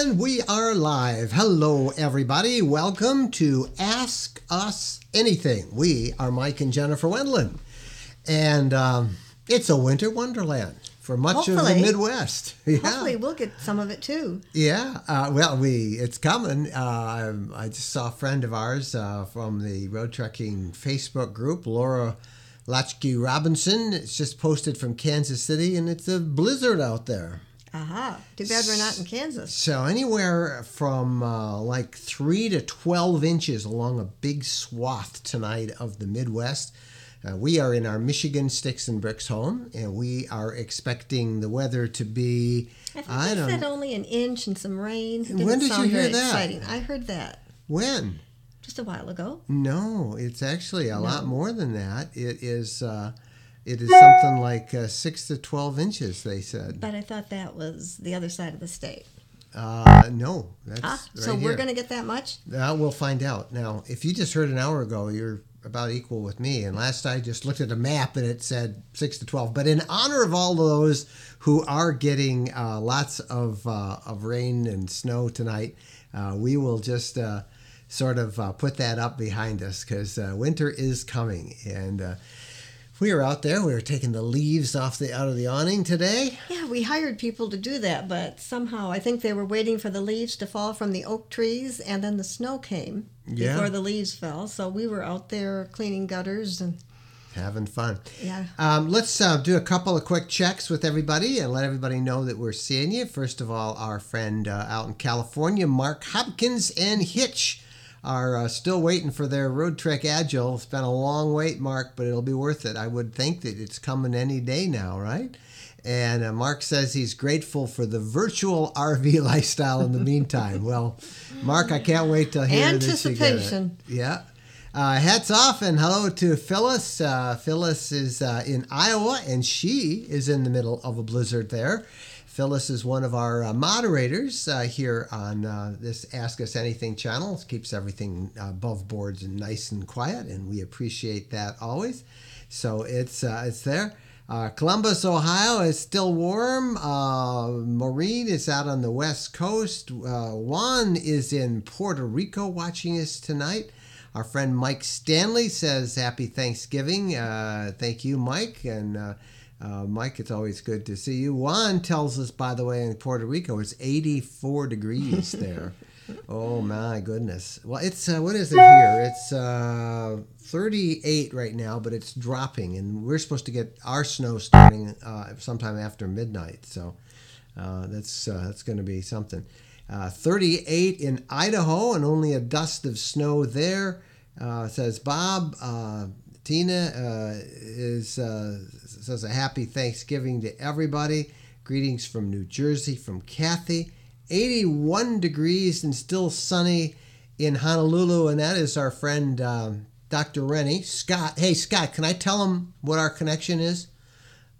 And we are live. Hello, everybody. Welcome to Ask Us Anything. We are Mike and Jennifer Wendland. And it's a winter wonderland for much of the Midwest. Yeah. Hopefully we'll get some of it too. Yeah. It's coming. I just saw a friend of ours from the Road Trekking Facebook group, Laura Latchkey Robinson. It's just posted from Kansas City, and it's a blizzard out there. Aha. Too bad we're not in Kansas. So anywhere from like 3 to 12 inches along a big swath tonight of the Midwest. We are in our Michigan Sticks and Bricks home, and we are expecting the weather to be, I said only an inch and some rain. When did you hear that? Exciting. I heard that. When? Just a while ago. No, it's actually a lot more than that. It is something like 6 to 12 inches, they said. But I thought that was the other side of the state. No, that's right so we're going to get that much? We'll find out. Now, if you just heard an hour ago, you're about equal with me. And last I just looked at a map and it said 6 to 12. But in honor of all of those who are getting lots of rain and snow tonight, we will just sort of put that up behind us because winter is coming. And we were out there. We were taking the leaves out of the awning today. Yeah, we hired people to do that, but somehow I think they were waiting for the leaves to fall from the oak trees, and then the snow came before the leaves fell. So we were out there cleaning gutters and having fun. Yeah. Let's do a couple of quick checks with everybody and let everybody know that we're seeing you. First of all, our friend out in California, Mark Hopkins and Hitch, are still waiting for their Road Trek Agile. It's been a long wait, Mark, but it'll be worth it. I would think that it's coming any day now, right? And Mark says he's grateful for the virtual RV lifestyle in the meantime. Well, Mark, I can't wait to hear anticipation. That you get it. Yeah. Hats off and hello to Phyllis. Phyllis is in Iowa, and she is in the middle of a blizzard there. Phyllis is one of our moderators here on this Ask Us Anything channel. It keeps everything above boards and nice and quiet, and we appreciate that always. So it's there. Columbus, Ohio is still warm. Maureen is out on the West Coast. Juan is in Puerto Rico watching us tonight. Our friend Mike Stanley says Happy Thanksgiving. Thank you, Mike. And Mike, it's always good to see you. Juan tells us, by the way, in Puerto Rico, it's 84 degrees there. Oh, my goodness. Well, it's, what is it here? It's 38 right now, but it's dropping. And we're supposed to get our snow starting sometime after midnight. So that's going to be something. 38 in Idaho and only a dust of snow there, says Bob. Tina says a happy Thanksgiving to everybody. Greetings from New Jersey from Kathy. 81 degrees and still sunny in Honolulu, and that is our friend Dr. Rennie. Scott, hey Scott, can I tell him what our connection is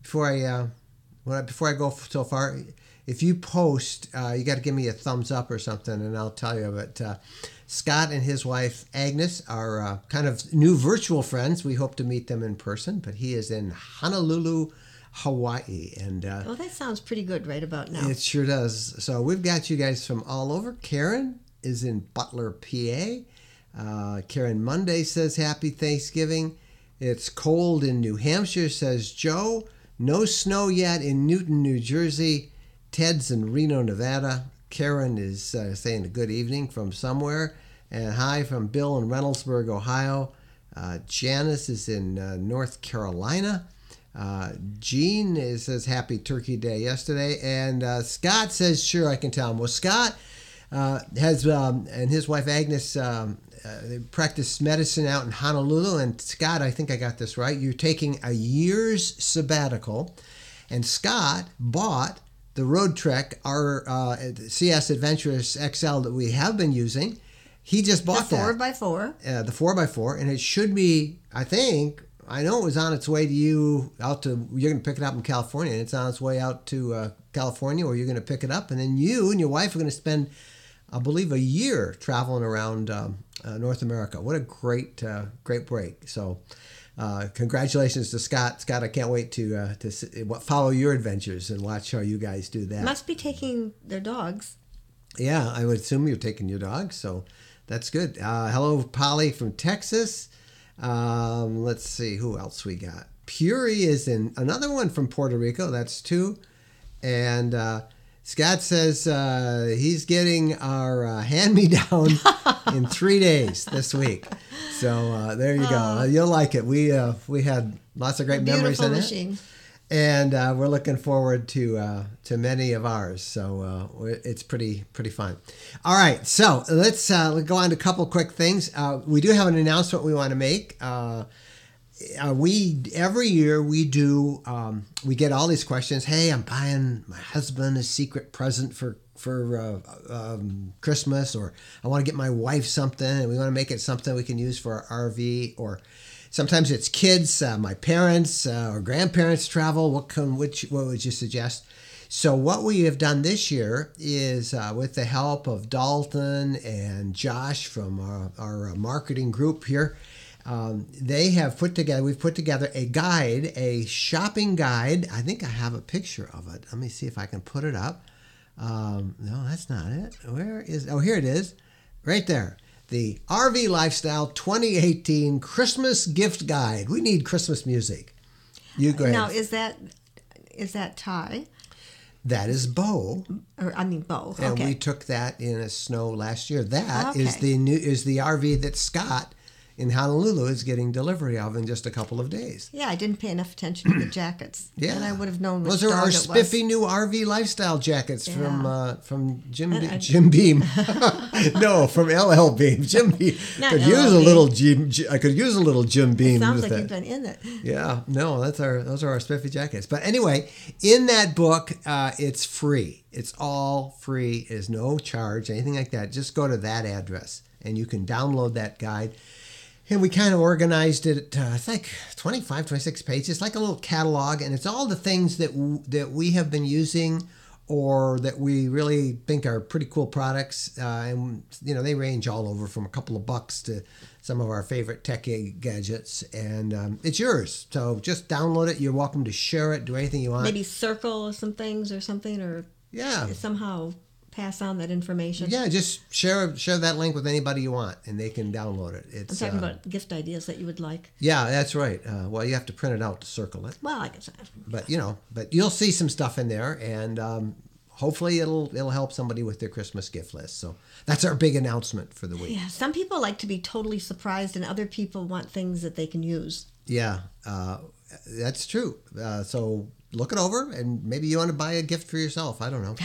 before I go so far? If you post, you got to give me a thumbs up or something, and I'll tell you. But Scott and his wife Agnes are kind of new virtual friends. We hope to meet them in person, but he is in Honolulu, Hawaii. And well, that sounds pretty good right about now. It sure does. So we've got you guys from all over. Karen is in Butler, PA. Karen Monday says Happy Thanksgiving. It's cold in New Hampshire, says Joe. No snow yet in Newton, New Jersey. Ted's in Reno, Nevada. Karen is saying a good evening from somewhere. And hi from Bill in Reynoldsburg, Ohio. Janice is in North Carolina. Jean says Happy Turkey Day yesterday. And Scott says, sure, I can tell him. Well, Scott has, and his wife Agnes, they practice medicine out in Honolulu. And Scott, I think I got this right. You're taking a year's sabbatical. And Scott bought the Road Trek, our CS Adventurous XL that we have been using. He just bought the 4x4. The 4x4, and it should be, I know it was on its way to you, you're going to pick it up in California, and it's on its way out to California, where you're going to pick it up, and then you and your wife are going to spend, I believe, a year traveling around North America. What a great break. So congratulations to Scott. Scott, I can't wait to follow your adventures and watch how you guys do that. Must be taking their dogs. Yeah, I would assume you're taking your dog, so that's good. Hello, Polly from Texas. Let's see who else we got. Puri is in another one from Puerto Rico. That's two. And Scott says he's getting our hand-me-down in 3 days this week. So there you go. You'll like it. We had lots of great memories in it. And we're looking forward to many of ours. So it's pretty fun. All right, so let's go on to a couple quick things. We do have an announcement we want to make. We every year we do we get all these questions. Hey, I'm buying my husband a secret present for Christmas, or I want to get my wife something, and we want to make it something we can use for our RV, or sometimes it's kids, my parents or grandparents travel. What would you suggest? So what we have done this year is with the help of Dalton and Josh from our marketing group here, we've put together a guide, a shopping guide. I think I have a picture of it. Let me see if I can put it up. No, that's not it. Here it is, right there. The RV Lifestyle 2018 Christmas Gift Guide. We need Christmas music. You go ahead. Now, is that Ty? That is Bo. Bo. And okay. we took that in a snow last year. That is the RV that Scott in Honolulu is getting delivery of in just a couple of days. Yeah, I didn't pay enough attention to the jackets. Yeah. And I would have known which Those are dog our it spiffy was. new RV Lifestyle jackets from Jim Beam. No, from LL Beam. Jim Beam. Not could LL use a Beam. little Jim. I could use a little Jim Beam. It sounds with like you've that. been in it. Yeah, no, those are our spiffy jackets. But anyway, in that book, it's free. It's all free. There's no charge, anything like that. Just go to that address, and you can download that guide. And we kind of organized it. It's like 25, 26 pages, like a little catalog, and it's all the things that we have been using, or that we really think are pretty cool products. And they range all over from a couple of bucks to some of our favorite tech gadgets. And it's yours, so just download it. You're welcome to share it, do anything you want. Maybe circle some things or something, or somehow pass on that information. Yeah, just share that link with anybody you want, and they can download it. I'm talking about gift ideas that you would like. Yeah, that's right. Well, you have to print it out to circle it. Well, I guess. But you'll see some stuff in there, and hopefully it'll help somebody with their Christmas gift list. So that's our big announcement for the week. Yeah, some people like to be totally surprised, and other people want things that they can use. Yeah, that's true. So look it over, and maybe you want to buy a gift for yourself. I don't know.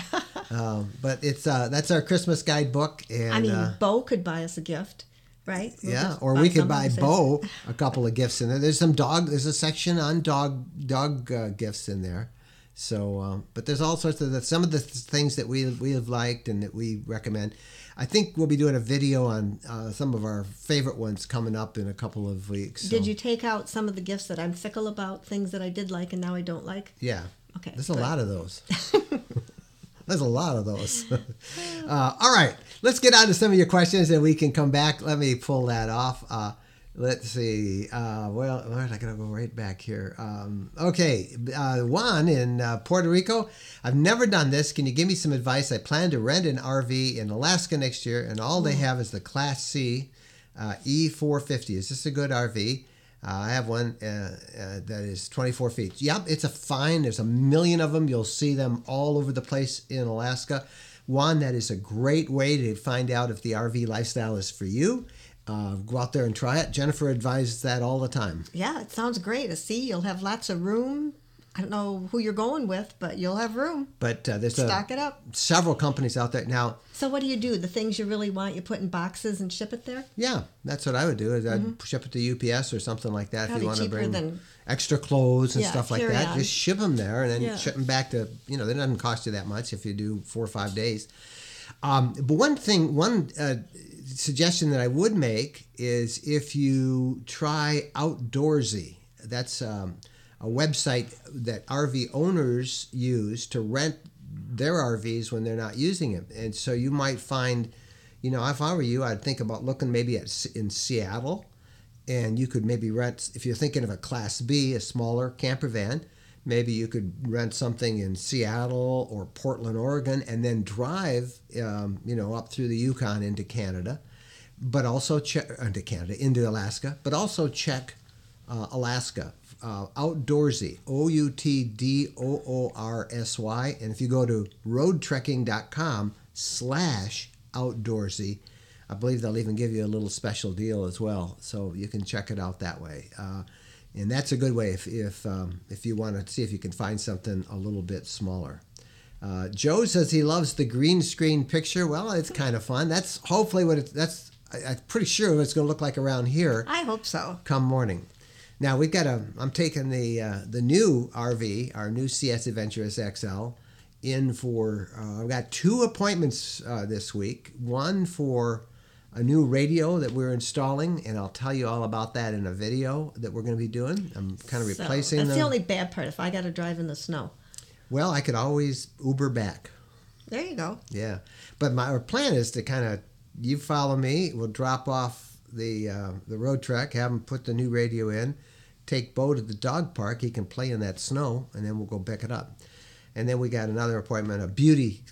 But it's that's our Christmas guide book. And Bo could buy us a gift, right? Or we could buy Bo a couple of gifts in there. There's a section on dog gifts in there. So, but there's all sorts of some of the things that we have liked and that we recommend. I think we'll be doing a video on some of our favorite ones coming up in a couple of weeks. So. Did you take out some of the gifts that I'm fickle about, things that I did like and now I don't like? Yeah. Okay. There's a lot of those. There's a lot of those. All right. Let's get on to some of your questions and we can come back. Let me pull that off. Let's see. Where did I gotta go right back here? Okay. Juan in Puerto Rico. I've never done this. Can you give me some advice? I plan to rent an RV in Alaska next year, and all they have is the Class C E450. Is this a good RV? I have one that is 24 feet. Yep, it's a fine. There's a million of them. You'll see them all over the place in Alaska. One, that is a great way to find out if the RV lifestyle is for you. Go out there and try it. Jennifer advises that all the time. Yeah, it sounds great. You'll have lots of room. I don't know who you're going with, but you'll have room. But there's stock it up. Several companies out there now. So what do you do? The things you really want, you put in boxes and ship it there? Yeah, that's what I would do. I'd ship it to UPS or something like that. Probably if you want to bring than extra clothes and stuff like that. On. Just ship them there and then ship them back to, it doesn't cost you that much if you do 4 or 5 days. But one suggestion that I would make is if you try Outdoorsy. That's a website that RV owners use to rent their RVs when they're not using them. And so you might find, if I were you, I'd think about looking maybe in Seattle, and you could maybe rent, if you're thinking of a Class B, a smaller camper van, Maybe you could rent something in Seattle or Portland, Oregon, and then drive, up through the Yukon into Canada, but also into Alaska, but also check Alaska. Outdoorsy, OUTDOORSY, and if you go to roadtrekking.com/outdoorsy, I believe they'll even give you a little special deal as well, so you can check it out that way. And that's a good way if you want to see if you can find something a little bit smaller. Joe says he loves the green screen picture. Well, it's kind of fun. That's hopefully I'm pretty sure what it's going to look like around here. I hope so. Come morning. Now I'm taking the new RV, our new CS Adventurous XL, in for, I've got 2 appointments this week. One for a new radio that we're installing, and I'll tell you all about that in a video that we're going to be doing. I'm kind of replacing them. That's the only bad part, if I got to drive in the snow. Well, I could always Uber back. There you go. Yeah. But our plan is to kind of, you follow me, we'll drop off the road trek, have him put the new radio in, take Bo to the dog park, he can play in that snow, and then we'll go pick it up. And then we got another appointment,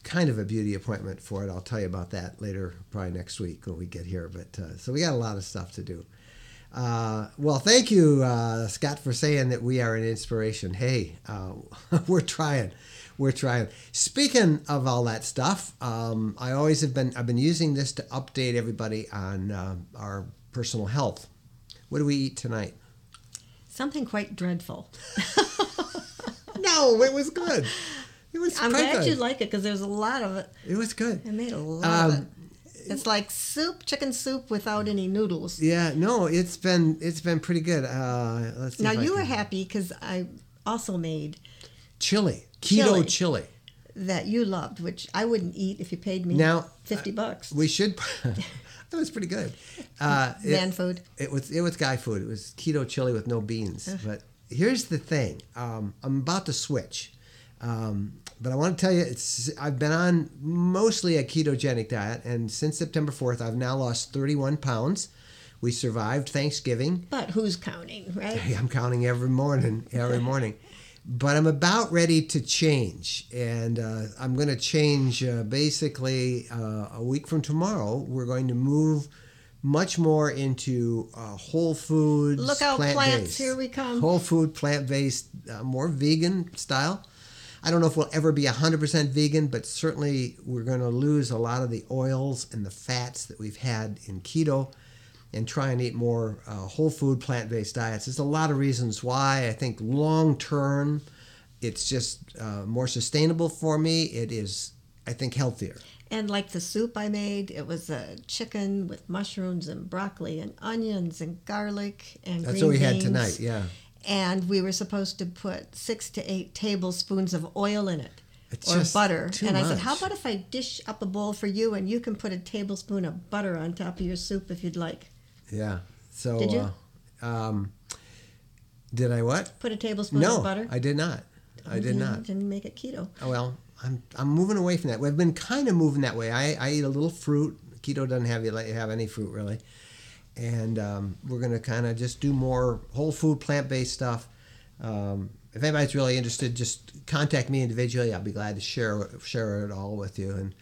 kind of a beauty appointment for it. I'll tell you about that later, probably next week when we get here. But so we got a lot of stuff to do. Well, thank you, Scott, for saying that we are an inspiration. Hey, we're trying. We're trying. Speaking of all that stuff, I've been using this to update everybody on our personal health. What do we eat tonight? Something quite dreadful. No, it was good. It was. I'm glad you like it because there's a lot of it. It was good. I made a lot of it. It's like chicken soup without any noodles. Yeah, no, it's been pretty good. Let's see. Now you were happy because I also made keto chili that you loved, which I wouldn't eat if you paid me $50. We should. That was pretty good. Man food. It was guy food. It was keto chili with no beans. But here's the thing. I'm about to switch. But I want to tell you, I've been on mostly a ketogenic diet, and since September 4th, I've now lost 31 pounds. We survived Thanksgiving. But who's counting, right? I'm counting every morning. But I'm about ready to change, and I'm going to change basically a week from tomorrow. We're going to move much more into whole foods, look out, plant-based. plants, here we come. Whole food, plant-based, more vegan style. I don't know if we'll ever be 100% vegan, but certainly we're going to lose a lot of the oils and the fats that we've had in keto and try and eat more whole food, plant-based diets. There's a lot of reasons why. I think long-term, it's just more sustainable for me. It is, I think, healthier. And like the soup I made, it was a chicken with mushrooms and broccoli and onions and garlic and That's green what we beans. had tonight, yeah. And we were supposed to put 6 to 8 tablespoons of oil in it. It's or just butter. too And I said, much. how about if I dish up a bowl for you and you can put a tablespoon of butter on top of your soup if you'd like? Yeah. So did you? Did I what? Put a tablespoon of butter? No, I did not. I did not. Didn't make it keto. Oh, well, I'm moving away from that. We've been kind of moving that way. I eat a little fruit. Keto doesn't have any fruit really. And we're going to kind of just do more whole food, plant-based stuff. If anybody's really interested, just contact me individually. I'll be glad to share it all with you. And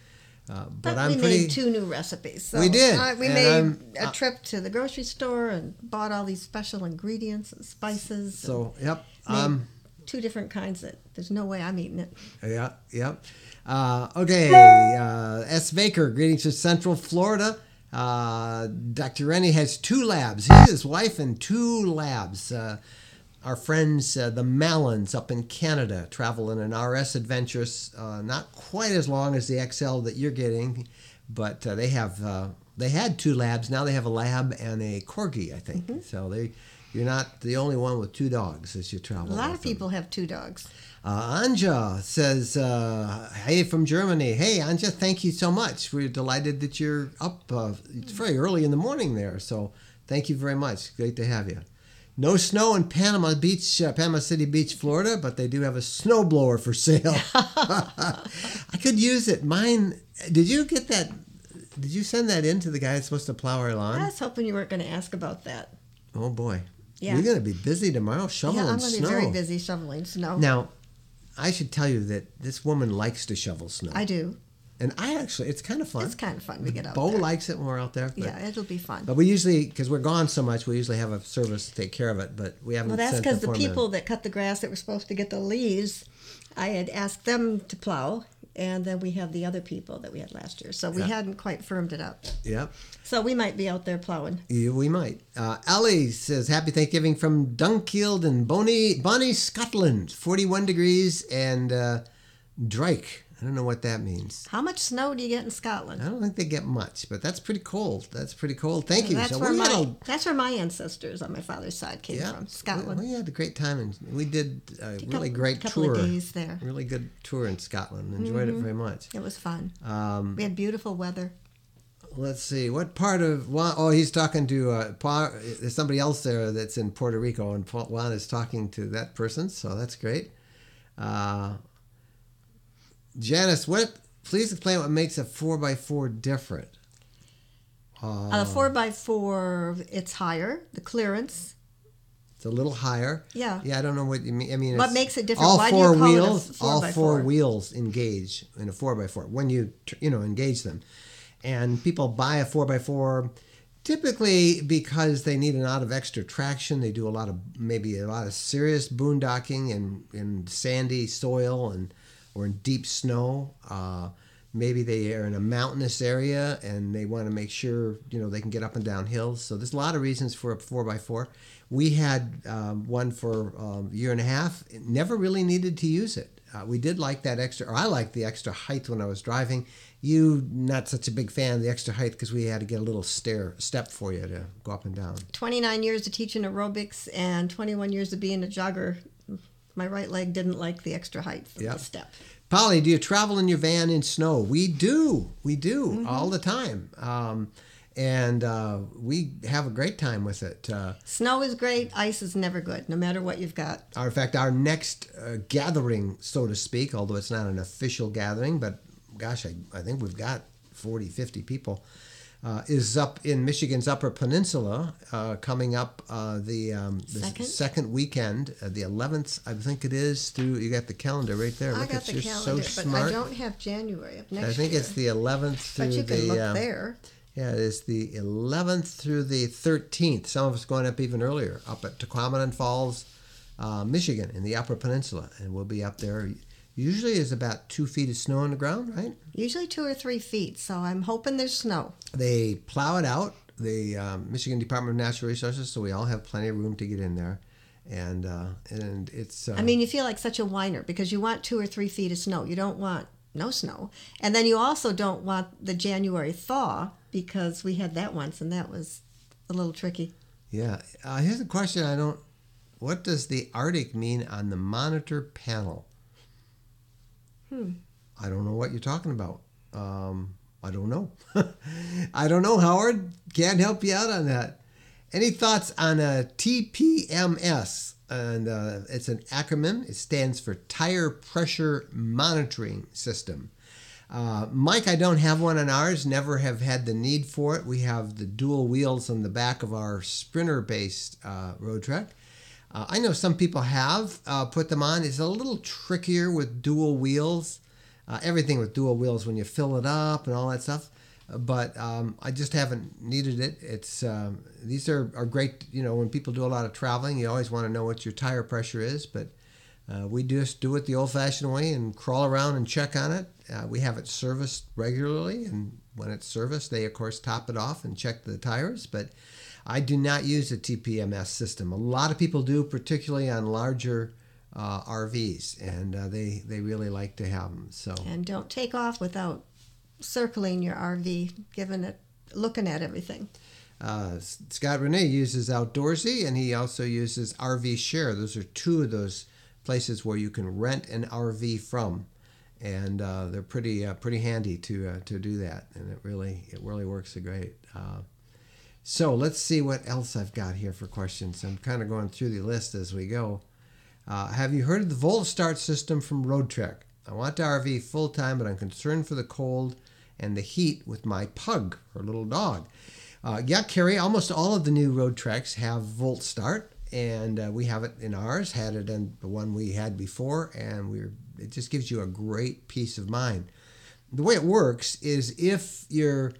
but we made 2 new recipes. So we did. We made a trip to the grocery store and bought all these special ingredients and spices. So, yep. Made 2 different kinds that there's no way I'm eating it. Yeah, yep. Okay, S. Baker, greetings from Central Florida. Dr. Rennie has 2 labs. He, his wife, and 2 labs. Our friends, the Mallons up in Canada, travel in an RS Adventurous, not quite as long as the XL that you're getting, but they had 2 labs. Now they have a lab and a corgi, I think. Mm-hmm. So you're not the only one with 2 dogs as you travel. A lot of people have 2 dogs. Anja says, hey, from Germany. Hey, Anja, thank you so much. We're delighted that you're up. It's very early in the morning there, so thank you very much. Great to have you. No snow in Panama City Beach, Florida, but they do have a snowblower for sale. I could use it. Mine, did you get that? Did you send that in to the guy that's supposed to plow our lawn? I was hoping you weren't going to ask about that. Oh, boy. Yeah. You're going to be busy tomorrow shoveling snow. Yeah, I'm going to be very busy shoveling snow. Now, I should tell you that this woman likes to shovel snow. I do. And it's kind of fun. It's kind of fun. We get out Bo there. likes it when we're out there. Yeah, it'll be fun. But we usually, because we're gone so much, we usually have a service to take care of it. But we haven't. Well, that's sent because the foreman. people that cut the grass that were supposed to get the leaves, I had asked them to plow, and then we have the other people that we had last year. So we hadn't quite firmed it up. Yep. So we might be out there plowing. Yeah, we might. Ellie says, Happy Thanksgiving from Dunkeld in Bonnie, Scotland. 41 degrees and Drake. I don't know what that means. How much snow do you get in Scotland? I don't think they get much, but that's pretty cold. Thank you. That's where my ancestors on my father's side came from, Scotland. We had a great time, and we did a really great tour. Couple of days there. Really good tour in Scotland. Enjoyed it very much. It was fun. We had beautiful weather. Let's see. What part of Juan? Oh, he's talking to there's somebody else there that's in Puerto Rico, and Juan is talking to that person, so that's great. Janice, please explain what makes a 4x4 different. A 4x4, it's higher, the clearance. It's a little higher. Yeah. Yeah, I don't know what you mean. I mean, what makes it different? All Why four do you call wheels, it a 4x4? all four wheels engage in a 4x4 when you engage them, and people buy a 4x4 typically because they need a lot of extra traction. They do a lot of serious boondocking in sandy soil or in deep snow. Maybe they are in a mountainous area and they want to make sure they can get up and down hills. So there's a lot of reasons for a 4x4. We had one for a year and a half. Never really needed to use it. We did like that extra, or I liked the extra height when I was driving. You, not such a big fan of the extra height because we had to get a little step for you to go up and down. 29 years of teaching aerobics and 21 years of being a jogger. My right leg didn't like the extra height of the step. Polly, do you travel in your van in snow? We do all the time. And we have a great time with it. Snow is great. Ice is never good, no matter what you've got. In fact, our next gathering, so to speak, although it's not an official gathering, but gosh, I think we've got 40, 50 people, is up in Michigan's Upper Peninsula, coming up the second weekend, the 11th, I think it is, through, you got the calendar right there. I Look, got the calendar, but I don't have January of next year. I think it's the 11th through but you can look there. Yeah, it is the 11th through the 13th. Some of us going up even earlier, up at Tequamanon Falls, Michigan, in the Upper Peninsula. And we'll be up there. Usually is about 2 feet of snow on the ground, right? Usually 2 or 3 feet, so I'm hoping there's snow. They plow it out, the Michigan Department of Natural Resources, so we all have plenty of room to get in there. And it's... I mean, you feel like such a whiner because you want 2 or 3 feet of snow. You don't want no snow. And then you also don't want the January thaw because we had that once, and that was a little tricky. Yeah. Here's a question what does the Arctic mean on the monitor panel? I don't know what you're talking about. I don't know. I don't know, Howard. Can't help you out on that. Any thoughts on a TPMS? And it's an acronym. It stands for Tire Pressure Monitoring System. Mike, I don't have one on ours. Never have had the need for it. We have the dual wheels on the back of our Sprinter-based road truck. I know some people have put them on. It's a little trickier with dual wheels. Everything with dual wheels when you fill it up and all that stuff. But I just haven't needed it. It's these are great. When people do a lot of traveling, you always want to know what your tire pressure is. But we just do it the old-fashioned way and crawl around and check on it. We have it serviced regularly, and when it's serviced, they of course top it off and check the tires. But I do not use a TPMS system. A lot of people do, particularly on larger RVs, and they really like to have them. So and don't take off without circling your RV, looking at everything. Scott Renee uses Outdoorsy, and he also uses RV Share. Those are two of those places where you can rent an RV from, and they're pretty handy to do that, and it really works great. So let's see what else I've got here for questions. I'm kind of going through the list as we go. Have you heard of the Volt Start system from Road Trek? I want the RV full time, but I'm concerned for the cold and the heat with my pug, or little dog. Yeah, Carrie, almost all of the new Road Treks have Volt Start, and we have it in ours. Had it in the one we had before, and it just gives you a great peace of mind. The way it works is if you're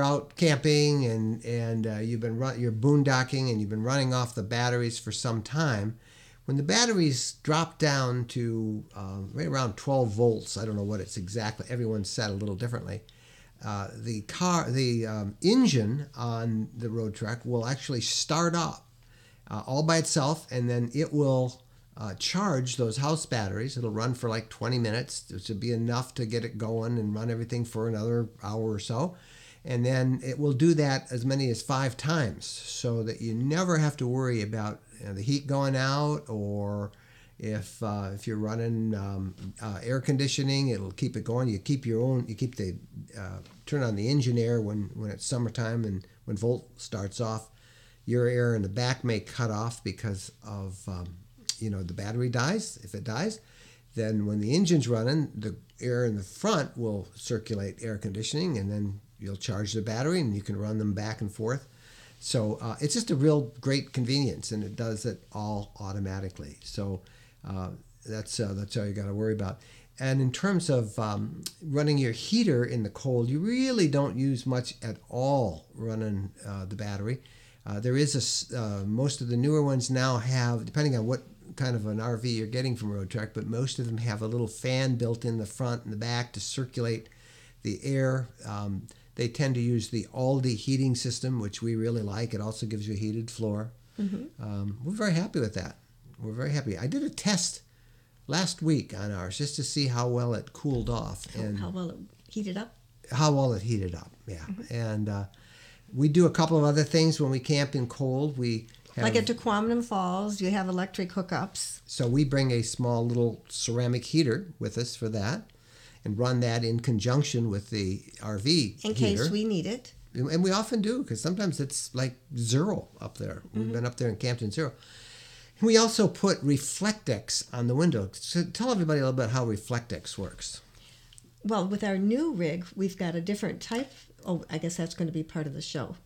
out camping and you're boondocking and you've been running off the batteries for some time. When the batteries drop down to right around 12 volts, I don't know what it's exactly. Everyone's set a little differently. The engine on the road truck will actually start up all by itself, and then it will charge those house batteries. It'll run for like 20 minutes, which would be enough to get it going and run everything for another hour or so. And then it will do that as many as 5 times, so that you never have to worry about the heat going out, or if you're running air conditioning, it'll keep it going. You keep the turn on the engine air when it's summertime, and when Volt starts off, your air in the back may cut off because of the battery dies. If it dies, then when the engine's running, the air in the front will circulate air conditioning, and then you'll charge the battery and you can run them back and forth. So it's just a real great convenience, and it does it all automatically. So that's all you got to worry about. And in terms of running your heater in the cold, you really don't use much at all running the battery. There is most of the newer ones now have, depending on what kind of an RV you're getting from Road Trek, but most of them have a little fan built in the front and the back to circulate the air. They tend to use the Aldi heating system, which we really like. It also gives you a heated floor. Mm-hmm. We're very happy with that. We're very happy. I did a test last week on ours just to see how well it cooled off. And how well it heated up? How well it heated up, yeah. Mm-hmm. And we do a couple of other things when we camp in cold. Like at Tequamatum Falls, you have electric hookups. So we bring a small little ceramic heater with us for that, and run that in conjunction with the RV heater. In case we need it. And we often do, because sometimes it's like 0 up there. Mm-hmm. We've been up there and camped in 0. And we also put Reflectex on the window. So tell everybody a little bit how Reflectex works. Well, with our new rig, we've got a different type. Oh, I guess that's going to be part of the show.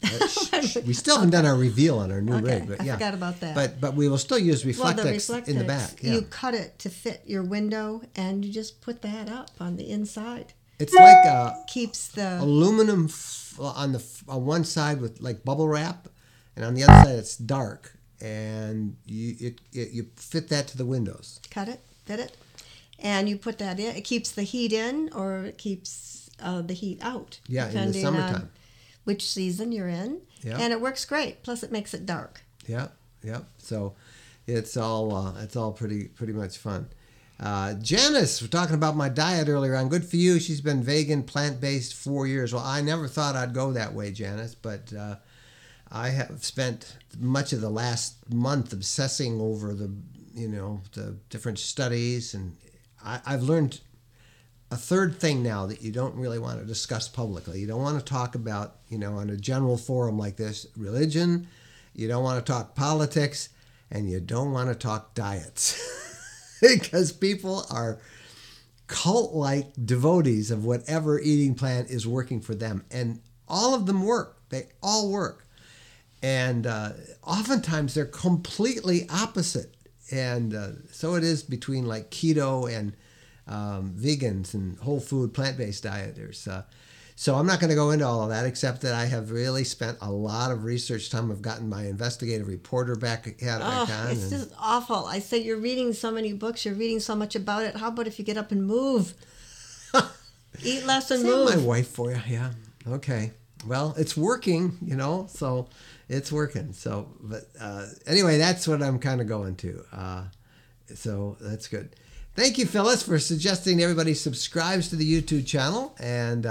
We still haven't done our reveal on our new rig. But I forgot about that. But we will still use Reflectex in the back. Yeah. You cut it to fit your window, and you just put that up on the inside. It's like keeps the aluminum on one side with like bubble wrap, and on the other side it's dark, and you fit that to the windows. Cut it, fit it, and you put that in. It keeps the heat in, or it keeps the heat out. Yeah, in the summertime. On which season you're in. Yeah. And it works great. Plus it makes it dark. Yeah. So it's all pretty much fun. Janice, we're talking about my diet earlier on. Good for you. She's been vegan, plant-based 4 years. Well, I never thought I'd go that way, Janice, but I have spent much of the last month obsessing over the different studies, and I've learned a third thing now that you don't really want to discuss publicly. You don't want to talk about, on a general forum like this, religion. You don't want to talk politics, and you don't want to talk diets. Because people are cult-like devotees of whatever eating plan is working for them. And all of them work. They all work. And oftentimes they're completely opposite. And so it is between like keto and vegans and whole food plant-based dieters. So I'm not going to go into all of that, except that I have really spent a lot of research time. I've gotten my investigative reporter back on. It's just awful. I say you're reading so many books, you're reading so much about it. How about if you get up and move? Eat less and move. My wife for you, yeah. Okay. Well, it's working, so it's working. So, but anyway, that's what I'm kind of going to. So that's good. Thank you, Phyllis, for suggesting everybody subscribes to the YouTube channel. And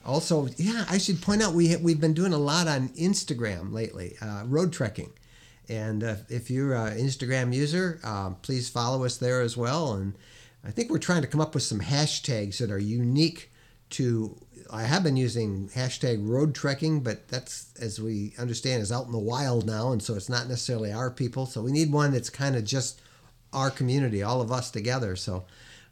also, I should point out we've been doing a lot on Instagram lately, road trekking. And if you're an Instagram user, please follow us there as well. And I think we're trying to come up with some hashtags that are unique to. I have been using hashtag road trekking, but that's, as we understand, is out in the wild now, and so it's not necessarily our people. So we need one that's kind of just our community, all of us together. So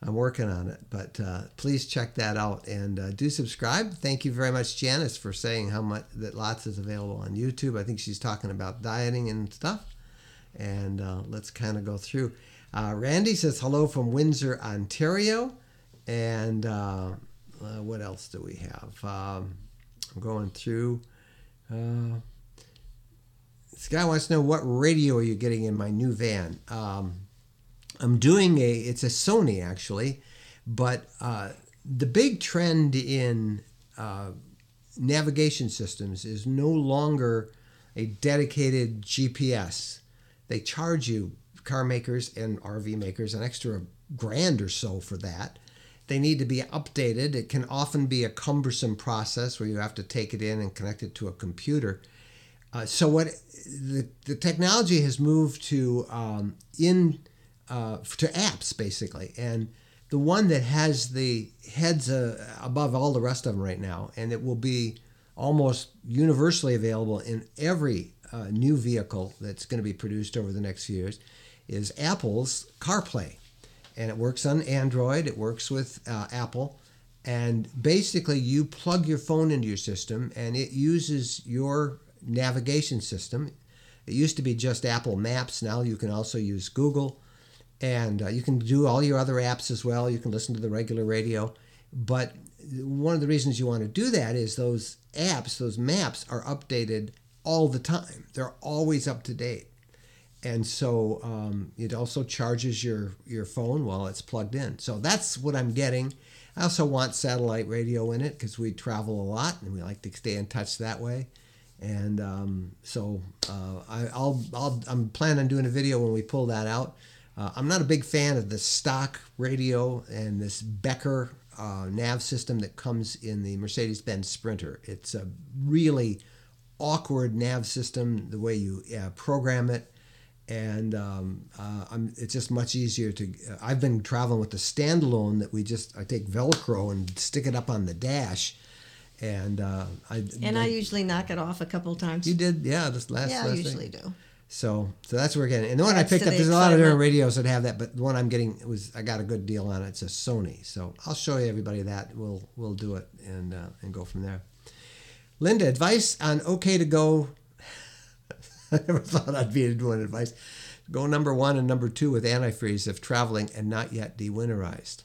I'm working on it, but please check that out and do subscribe. Thank you very much, Janice, for saying how much that lots is available on YouTube. I think she's talking about dieting and stuff. And let's kind of go through. Randy says hello from Windsor, Ontario. And what else do we have? I'm going through. This guy wants to know, what radio are you getting in my new van? I'm doing it's a Sony actually, but the big trend in navigation systems is no longer a dedicated GPS. They charge you, car makers and RV makers, an extra $1,000 or so for that. They need to be updated. It can often be a cumbersome process where you have to take it in and connect it to a computer. So what the technology has moved to to apps basically, and the one that has the heads above all the rest of them right now, and it will be almost universally available in every new vehicle that's going to be produced over the next few years, is Apple's CarPlay. And it works on Android, it works with Apple, and basically you plug your phone into your system and it uses your navigation system. It used to be just Apple Maps. Now you can also use Google, and you can do all your other apps as well. You can listen to the regular radio. But one of the reasons you want to do that is those apps, those maps are updated all the time. They're always up to date. And so it also charges your phone while it's plugged in. So that's what I'm getting. I also want satellite radio in it because we travel a lot and we like to stay in touch that way. And I'm planning on doing a video when we pull that out. I'm not a big fan of the stock radio and this Becker nav system that comes in the Mercedes-Benz Sprinter. It's a really awkward nav system, the way you program it. And it's just much easier to. I've been traveling with the standalone that I take Velcro and stick it up on the dash, and I usually knock it off a couple times. You did, yeah. This last. Yeah, I usually thing. do. So that's what we're getting. And the one I picked up, there's a lot of different radios that have that, but the one I'm getting I got a good deal on it. It's a Sony, so I'll show you everybody that. We'll do it and go from there. Linda, advice on OK to go. I never thought I'd be doing advice. Go number 1 and number 2 with antifreeze if traveling and not yet dewinterized.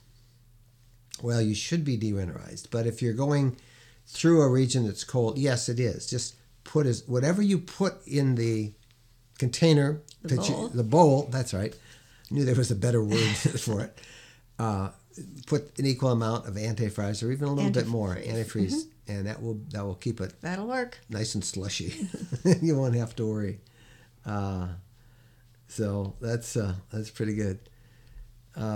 Well, you should be dewinterized, but if you're going through a region that's cold, yes, it is. Just put whatever you put in the container, the bowl. That's right. I knew there was a better word for it. Put an equal amount of antifreeze, or even a little bit more antifreeze, and that will keep it. That'll work. Nice and slushy. You won't have to worry. So that's pretty good.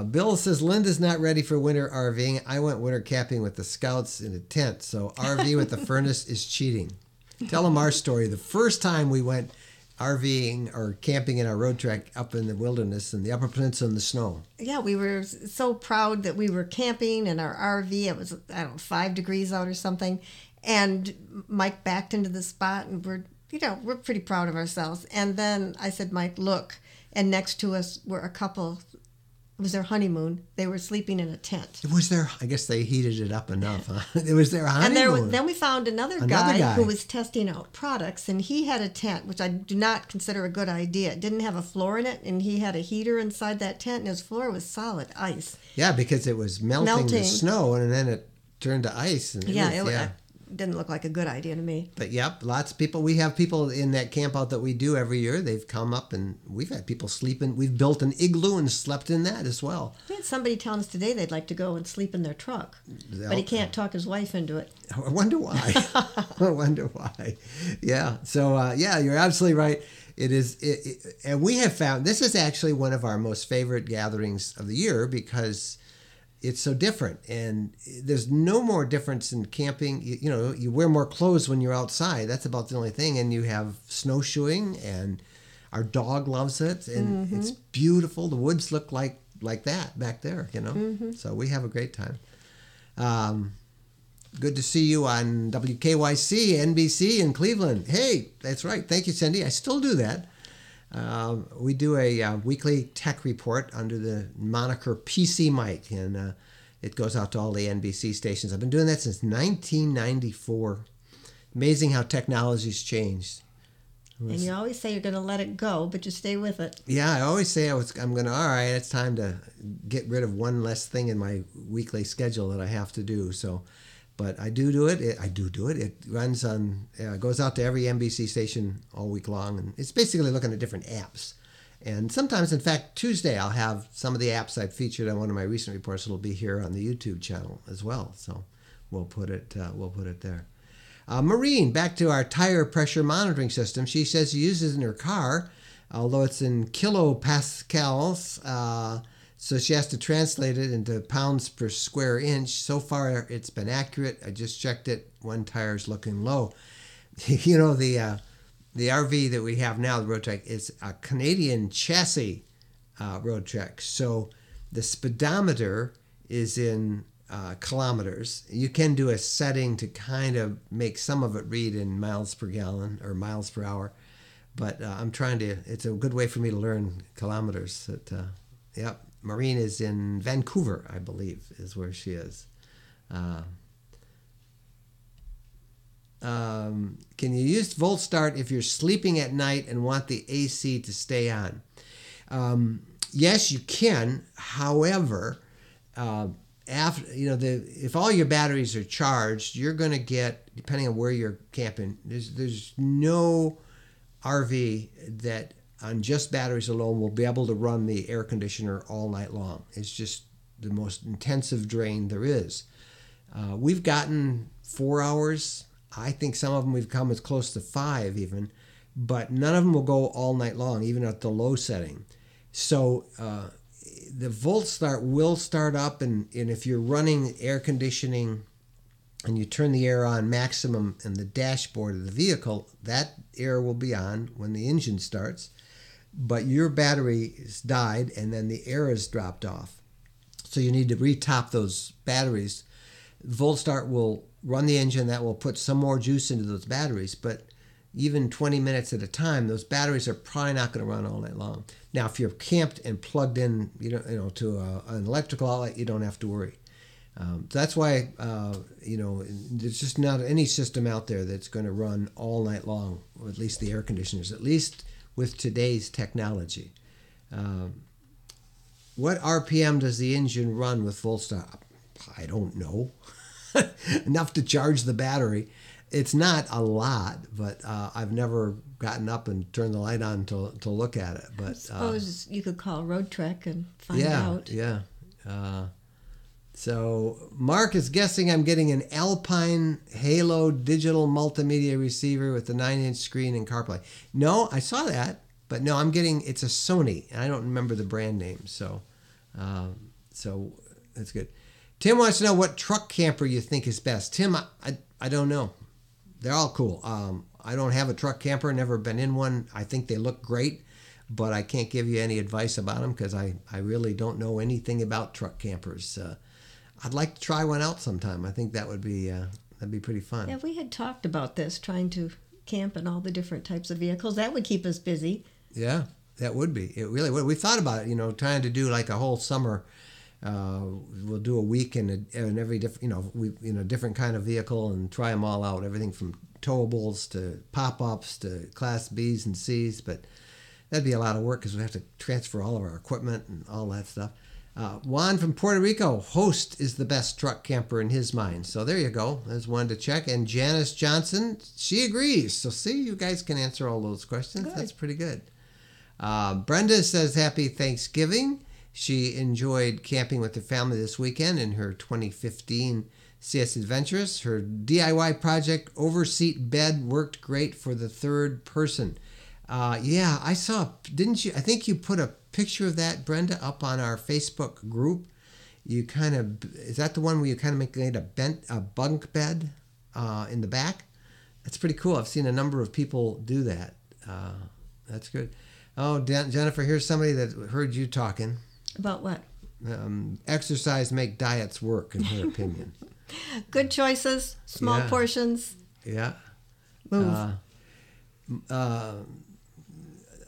Bill says Linda's not ready for winter RVing. I went winter camping with the Scouts in a tent, so RV with the furnace is cheating. Tell them our story. The first time we went RVing or camping in our road trek up in the wilderness in the Upper Peninsula in the snow. Yeah, we were so proud that we were camping in our RV. It was, 5 degrees out or something. And Mike backed into the spot, and we're pretty proud of ourselves. And then I said, Mike, look. And next to us were a couple. It was their honeymoon. They were sleeping in a tent. It was I guess they heated it up enough, huh? It was their honeymoon. And then we found another guy who was testing out products, and he had a tent, which I do not consider a good idea. It didn't have a floor in it, and he had a heater inside that tent, and his floor was solid ice. Yeah, because it was melting the snow, and then it turned to ice. And it didn't look like a good idea to me. But yep, lots of people. We have people in that camp out that we do every year. They've come up, and we've had people sleeping. We've built an igloo and slept in that as well. We had somebody telling us today they'd like to go and sleep in their truck, but he can't talk his wife into it. I wonder why. Yeah. So you're absolutely right. It is, and we have found this is actually one of our most favorite gatherings of the year because it's so different, and there's no more difference in camping. You wear more clothes when you're outside. That's about the only thing. And you have snowshoeing, and our dog loves it, and it's beautiful. The woods look like that back there, So we have a great time. Good to see you on WKYC, NBC in Cleveland. Hey, that's right. Thank you, Cindy. I still do that. We do a weekly tech report under the moniker PC Mike, and it goes out to all the NBC stations. I've been doing that since 1994. Amazing how technology's changed. And you always say you're going to let it go, but you stay with it. Yeah, I always say I'm going to, all right, it's time to get rid of one less thing in my weekly schedule that I have to do. So, but I do it. It runs on, goes out to every NBC station all week long. And it's basically looking at different apps. And sometimes, in fact, Tuesday, I'll have some of the apps I've featured on one of my recent reports. It'll be here on the YouTube channel as well. So we'll put it there. Maureen, back to our tire pressure monitoring system. She says she uses it in her car, although it's in kilopascals, so she has to translate it into pounds per square inch. So far, it's been accurate. I just checked it. One tire's looking low. You know, the RV that we have now, the Road Trek, is a Canadian chassis Road Trek. So the speedometer is in kilometers. You can do a setting to kind of make some of it read in miles per gallon or miles per hour, but I'm trying to. It's a good way for me to learn kilometers. Yep, Maureen is in Vancouver, I believe, is where she is. Can you use Volt Start if you're sleeping at night and want the AC to stay on? Yes, you can. However, if all your batteries are charged, you're going to get, depending on where you're camping, there's no RV that on just batteries alone will be able to run the air conditioner all night long. It's just the most intensive drain there is. We've gotten 4 hours. I think some of them we've come as close to 5 even, but none of them will go all night long, even at the low setting. So the Volt Start will start up, and if you're running air conditioning and you turn the air on maximum in the dashboard of the vehicle, that air will be on when the engine starts, but your battery has died and then the air has dropped off. So you need to retop those batteries. Volt Start will run the engine, that will put some more juice into those batteries, but even 20 minutes at a time, those batteries are probably not going to run all night long. Now, if you're camped and plugged in, to an electrical outlet, you don't have to worry. That's why, there's just not any system out there that's going to run all night long, or at least the air conditioners, at least with today's technology. What RPM does the engine run with Volt Start? I don't know. Enough to charge the battery. It's not a lot, but I've never gotten up and turned the light on to look at it. But I suppose you could call Road Trek and find out. Yeah. So Mark is guessing I'm getting an Alpine Halo digital multimedia receiver with a 9-inch screen and CarPlay. No, I saw that, but no, it's a Sony, and I don't remember the brand name. So that's good. Tim wants to know what truck camper you think is best. Tim, I don't know. They're all cool. I don't have a truck camper, never been in one. I think they look great, but I can't give you any advice about them because I really don't know anything about truck campers. I'd like to try one out sometime. I think that'd be pretty fun. Yeah, we had talked about this, trying to camp in all the different types of vehicles. That would keep us busy. Yeah, that would be. It really would. We thought about it, trying to do like a whole summer. We'll do a week in every different, different kind of vehicle and try them all out. Everything from towables to pop-ups to Class Bs and Cs. But that'd be a lot of work because we have to transfer all of our equipment and all that stuff. Juan from Puerto Rico, Host is the best truck camper in his mind. So there you go. There's one to check. And Janice Johnson, she agrees. So see, you guys can answer all those questions. Good. That's pretty good. Brenda says happy Thanksgiving. She enjoyed camping with her family this weekend in her 2015 CS Adventures. Her DIY project overseat bed worked great for the third person. Yeah, I saw, didn't you? I think you put a picture of that, Brenda, up on our Facebook group. Is that the one where you kind of make a bunk bed in the back? That's pretty cool. I've seen a number of people do that. That's good. Oh, Jennifer, here's somebody that heard you talking. About what? Exercise make diets work, in her opinion. Good choices, small portions. Yeah. Move.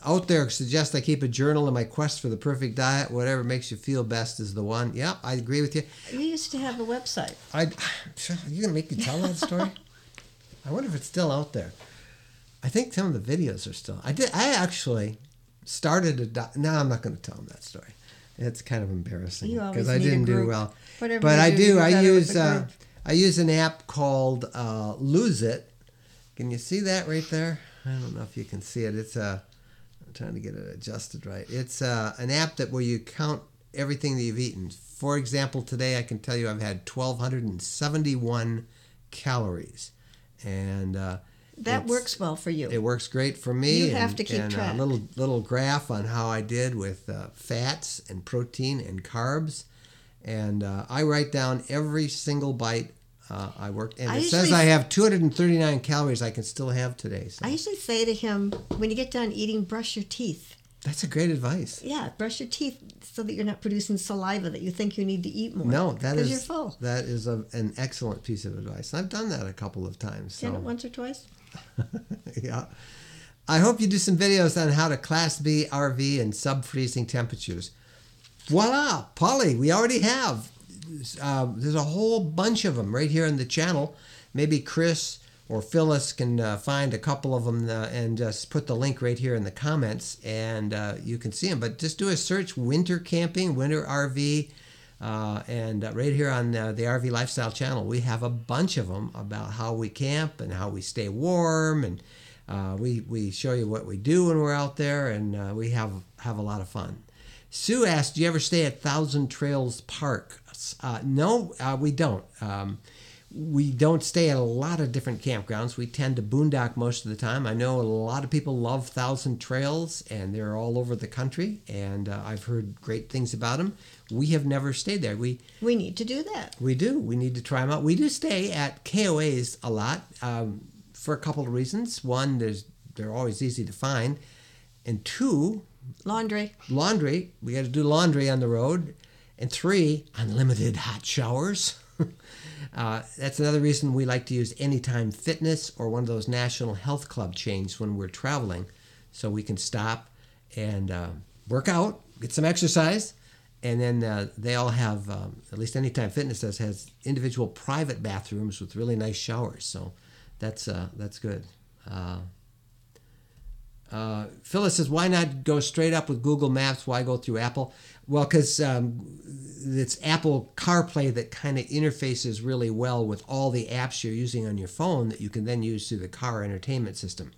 Out there, suggest I keep a journal in my quest for the perfect diet. Whatever makes you feel best is the one. Yeah, I agree with you. You used to have a website. Are you going to make me tell that story? I wonder if it's still out there. I think some of the videos are still. I actually started no, I'm not going to tell them that story. It's kind of embarrassing because I didn't do well. Whatever but I do. I use an app called Lose It. Can you see that right there? I don't know if you can see it. It's I'm trying to get it adjusted right. It's an app where you count everything that you've eaten. For example, today I can tell you I've had 1,271 calories, and that works well for you. It works great for me. You have to keep track. A little graph on how I did with fats and protein and carbs, and I write down every single bite I worked. And it says I have 239 calories I can still have today. So. I usually say to him, when you get done eating, brush your teeth. That's a great advice. Yeah, brush your teeth so that you're not producing saliva that you think you need to eat more. No, because you're full. That is an excellent piece of advice. I've done that a couple of times. Did it once or twice? Yeah. I hope you do some videos on how to Class B RV in sub-freezing temperatures. Voila, Polly, we already have. There's a whole bunch of them right here on the channel. Maybe Chris or Phyllis can find a couple of them and just put the link right here in the comments, and you can see them. But just do a search, winter camping, winter RV, and right here on the RV Lifestyle channel, we have a bunch of them about how we camp and how we stay warm, and we show you what we do when we're out there, and we have a lot of fun. Sue asked, do you ever stay at Thousand Trails Park? No, we don't. We don't stay at a lot of different campgrounds. We tend to boondock most of the time. I know a lot of people love Thousand Trails, and they're all over the country, and I've heard great things about them. We have never stayed there. We need to do that. We do. We need to try them out. We do stay at KOAs a lot for a couple of reasons. One, they're always easy to find, and two, laundry. We got to do laundry on the road, and three, unlimited hot showers. That's another reason we like to use Anytime Fitness or one of those National Health Club chains when we're traveling, so we can stop and work out, get some exercise, and then they all have, at least Anytime Fitness has individual private bathrooms with really nice showers, so that's good. Phyllis says, why not go straight up with Google Maps? Why go through Apple? Well, because it's Apple CarPlay that kind of interfaces really well with all the apps you're using on your phone that you can then use through the car entertainment system.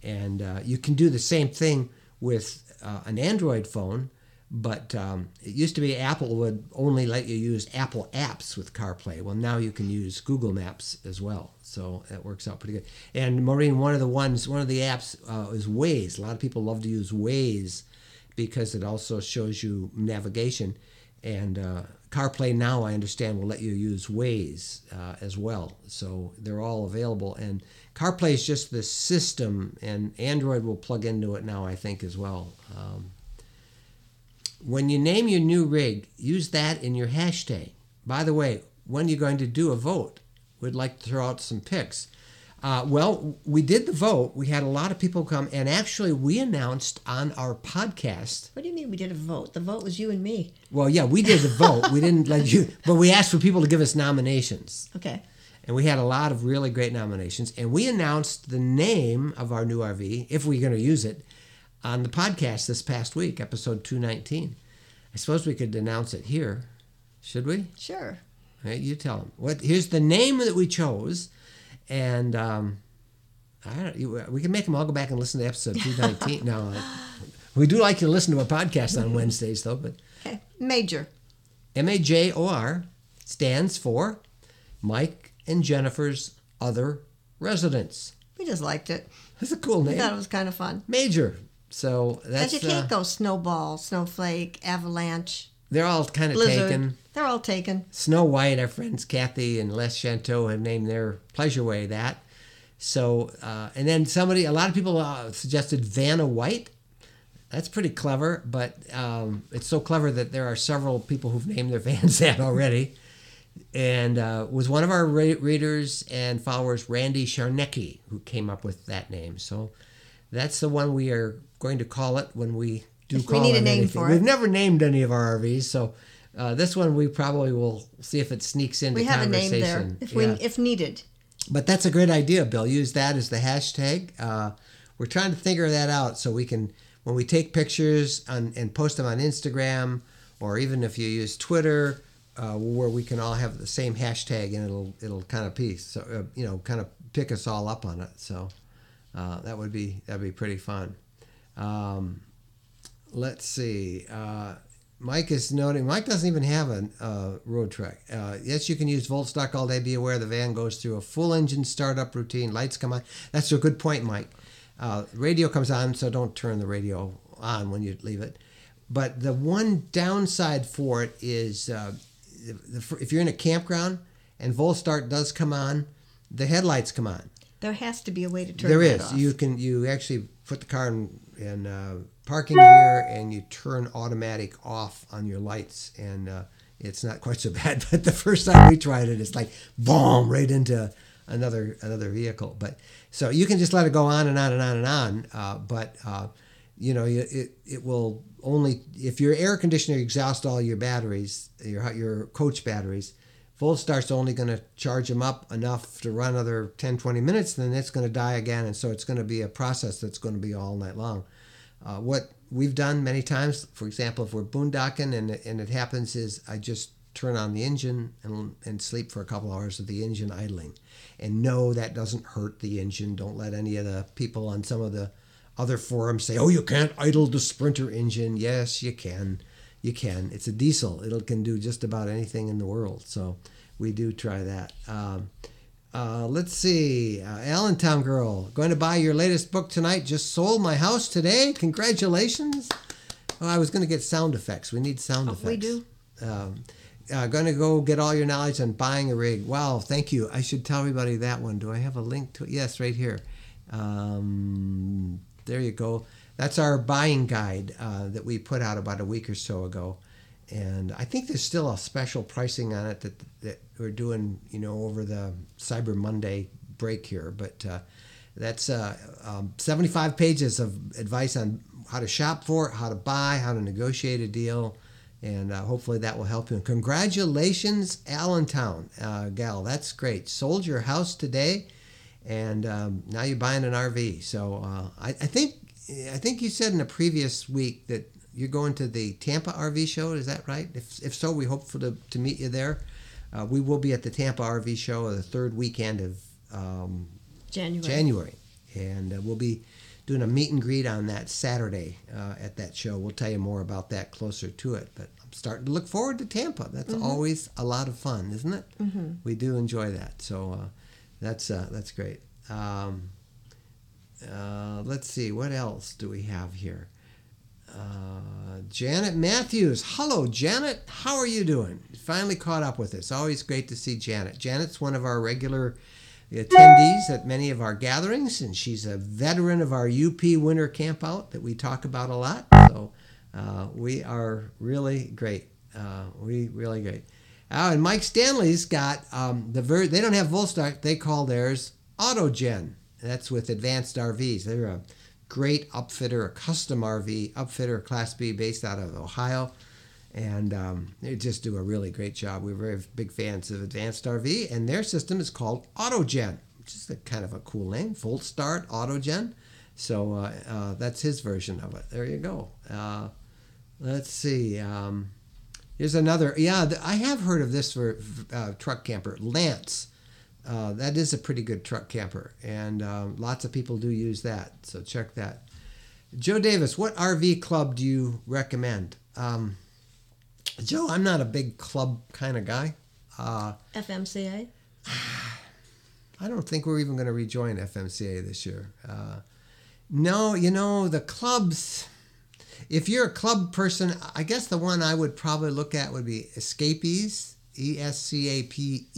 And you can do the same thing with an Android phone, but it used to be Apple would only let you use Apple apps with CarPlay. Well, now you can use Google Maps as well. So that works out pretty good. And Maureen, one of the apps is Waze. A lot of people love to use Waze because it also shows you navigation. And CarPlay now, I understand, will let you use Waze as well. So they're all available. And CarPlay is just the system, and Android will plug into it now, I think, as well. When you name your new rig, use that in your hashtag. By the way, when are you going to do a vote? We'd like to throw out some pics. Well, we did the vote. We had a lot of people come, and actually we announced on our podcast. What do you mean we did a vote? The vote was you and me. Well, yeah, we did the vote. We didn't let you, but we asked for people to give us nominations. Okay. And we had a lot of really great nominations, and we announced the name of our new RV, if we're going to use it, on the podcast this past week, episode 219. I suppose we could announce it here. Should we? Sure. All right, you tell them. Here's the name that we chose, and we can make them all go back and listen to episode 219. No, we do like you to listen to a podcast on Wednesdays, though. But okay, Major. MAJOR stands for Mike and Jennifer's Other Residence. We just liked it. That's a cool name. We thought it was kind of fun. Major. So that's. Because you can't go Snowball, Snowflake, Avalanche. They're all kind of Blizzard. taken. They're all taken. Snow White, our friends Kathy and Les Chanteau have named their Pleasure Way that. So, and then a lot of people suggested Vanna White. That's pretty clever, but it's so clever that there are several people who've named their vans that already. And was one of our readers and followers, Randy Sharnecki, who came up with that name. So that's the one we are going to call it when we do call it. We need a name for it. We've never named any of our RVs, so this one we probably will see if it sneaks into conversation. We have a name there if needed. But that's a great idea, Bill. Use that as the hashtag. We're trying to figure that out so we can, when we take pictures and post them on Instagram, or even if you use Twitter, where we can all have the same hashtag and it'll kind of kind of pick us all up on it. So that'd be pretty fun. Let's see. Mike is noting, Mike doesn't even have a road truck. Yes, you can use Volt stock all day. Be aware the van goes through a full engine startup routine. Lights come on. That's a good point, Mike. Radio comes on, so don't turn the radio on when you leave it. But the one downside for it is if you're in a campground and Volt start does come on, the headlights come on. There has to be a way to turn there that is. off. You actually put the car in parking gear and you turn automatic off on your lights, and it's not quite so bad. But the first time we tried it, it's like boom, right into another vehicle. But so you can just let it go on and on and on and on. But it will only, if your air conditioner exhausts all your batteries, your coach batteries, Volt start's only going to charge them up enough to run another 10, 20 minutes, then it's going to die again. And so it's going to be a process that's going to be all night long. What we've done many times, for example, if we're boondocking and it happens, is I just turn on the engine and sleep for a couple hours with the engine idling. And no, that doesn't hurt the engine. Don't let any of the people on some of the other forums say, oh, you can't idle the Sprinter engine. Yes, you can. You can. It's a diesel. It can do just about anything in the world. So we do try that. Let's see. Allentown Girl, going to buy your latest book tonight. Just sold my house today. Congratulations. Oh, I was going to get sound effects. We need sound effects. We do. Going to go get all your knowledge on buying a rig. Wow, thank you. I should tell everybody that one. Do I have a link to it? Yes, right here. There you go. That's our buying guide that we put out about a week or so ago. And I think there's still a special pricing on it that we're doing, over the Cyber Monday break here. But that's 75 pages of advice on how to shop for it, how to buy, how to negotiate a deal. And hopefully that will help you. And congratulations, Allentown gal. That's great. Sold your house today, and now you're buying an RV. So I think you said in a previous week that you're going to the Tampa RV show. Is that right? If so, we hope to meet you there. We will be at the Tampa RV show the third weekend of January. And we'll be doing a meet and greet on that Saturday at that show. We'll tell you more about that closer to it. But I'm starting to look forward to Tampa. That's always a lot of fun, isn't it? Mm-hmm. We do enjoy that. So that's great. Let's see, what else do we have here? Janet Matthews. Hello, Janet. How are you doing? Finally caught up with us. Always great to see Janet. Janet's one of our regular attendees at many of our gatherings, and she's a veteran of our UP winter campout that we talk about a lot. So we are really great. Really great. And Mike Stanley's got they don't have Volstock. They call theirs Autogen. That's with Advanced RVs. They're a great upfitter, a custom RV upfitter, Class B, based out of Ohio. And they just do a really great job. We're very big fans of Advanced RV, and their system is called Autogen, which is kind of a cool name, Volt Start Autogen. So that's his version of it. There you go. Let's see. Here's another. Yeah, I have heard of this for truck camper, Lance. That is a pretty good truck camper, and lots of people do use that, so check that. Joe Davis, what RV club do you recommend? Joe, I'm not a big club kind of guy. FMCA? I don't think we're even going to rejoin FMCA this year. No, the clubs, if you're a club person, I guess the one I would probably look at would be Escapees, ESCAPEES.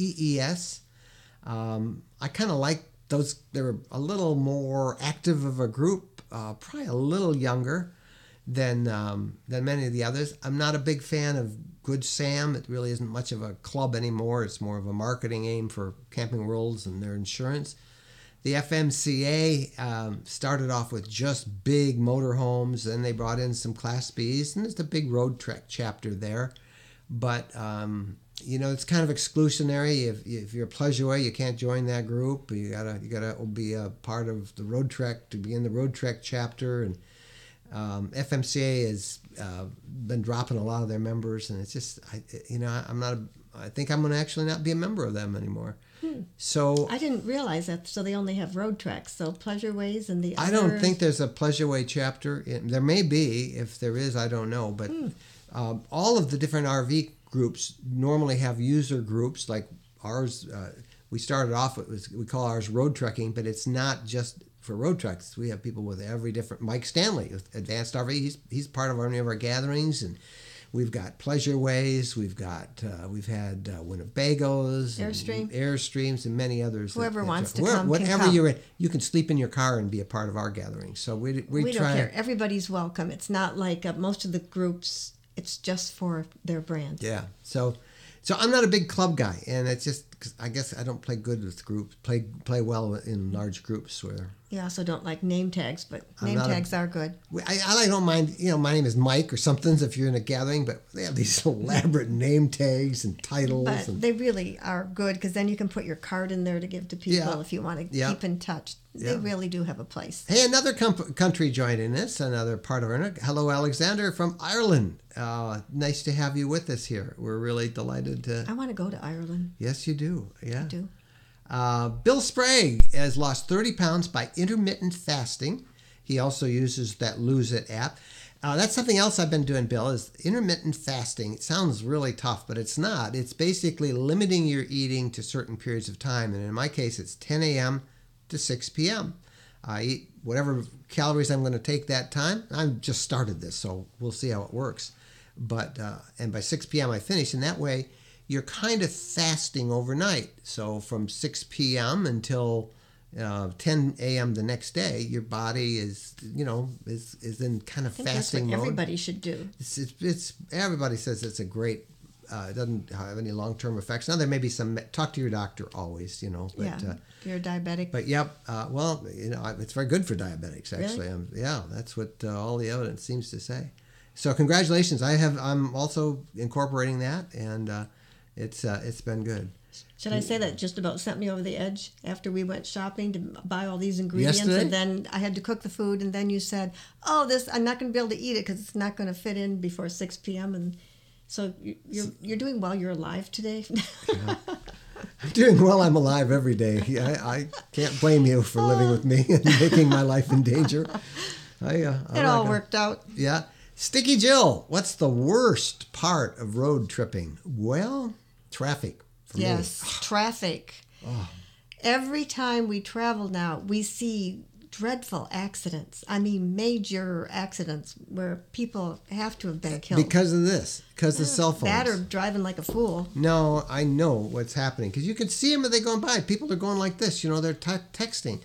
I kind of like those. They're a little more active of a group, probably a little younger than many of the others. I'm not a big fan of Good Sam. It really isn't much of a club anymore. It's more of a marketing aim for Camping Worlds and their insurance. The FMCA started off with just big motorhomes, then they brought in some Class Bs, and there's the big road trek chapter there. But it's kind of exclusionary. If you're a Pleasureaway, you can't join that group. You gotta be a part of the Road Trek to be in the Road Trek chapter. And FMCA has been dropping a lot of their members, and it's just I think I'm gonna actually not be a member of them anymore. So I didn't realize that. So they only have Road Treks. So Pleasureways and the I don't think there's a Pleasureaway chapter. There may be. If there is, I don't know. But all of the different RV groups normally have user groups like ours. We started off with, we call ours road trekking, but it's not just for road treks. We have people with every different. Mike Stanley with Advanced RV. He's part of many of our gatherings, and we've got Pleasureways. We've had Winnebagos, Airstreams, and many others. Whoever wants to come, whatever can come. you're in, you can sleep in your car and be a part of our gathering. So we don't try. care. Everybody's welcome. It's not like most of the groups. It's just for their brand. Yeah. So I'm not a big club guy, and it's just 'cause I guess I don't play good with groups. Play well in large groups where. You also don't like name tags, but name tags are good. I don't mind. My name is Mike or something if you're in a gathering, but they have these elaborate name tags and titles. But they really are good because then you can put your card in there to give to people if you want to keep in touch. They really do have a place. Hey, another country joining us, another part of our. Hello, Alexander from Ireland. Nice to have you with us here. We're really delighted to. I want to go to Ireland. Yes, you do. Yeah. I do. Bill Sprague has lost 30 pounds by intermittent fasting. He also uses that Lose It app. That's something else I've been doing, Bill, is intermittent fasting. It sounds really tough, but it's not. It's basically limiting your eating to certain periods of time. And in my case, it's 10 a.m. to 6 p.m. I eat whatever calories I'm going to take that time. I've just started this, so we'll see how it works. But and by 6 p.m. I finish, and that way you're kind of fasting overnight. So from 6 p.m. until 10 a.m. the next day, your body is in kind of fasting that's what mode. Everybody should do. It's everybody says it's a great. It doesn't have any long-term effects. Now there may be some. Talk to your doctor always. But, if you're a diabetic. But it's very good for diabetics actually. Really? That's what all the evidence seems to say. So congratulations. I'm also incorporating that, and it's been good. Should I say that just about sent me over the edge after we went shopping to buy all these ingredients? Yesterday? And then I had to cook the food, and then you said, I'm not going to be able to eat it because it's not going to fit in before 6 p.m. And so you're doing well. You're alive today. Yeah. I'm doing well. I'm alive every day. I can't blame you for living with me and making my life in danger. It all worked out. Yeah. Sticky Jill, what's the worst part of road tripping? Well, traffic. Yes, traffic. Oh. Every time we travel now, we see dreadful accidents. I mean, major accidents where people have to have been killed. Because of this. Because of cell phones. That or driving like a fool. No, I know what's happening. Because you can see them as they're going by. People are going like this. They're texting.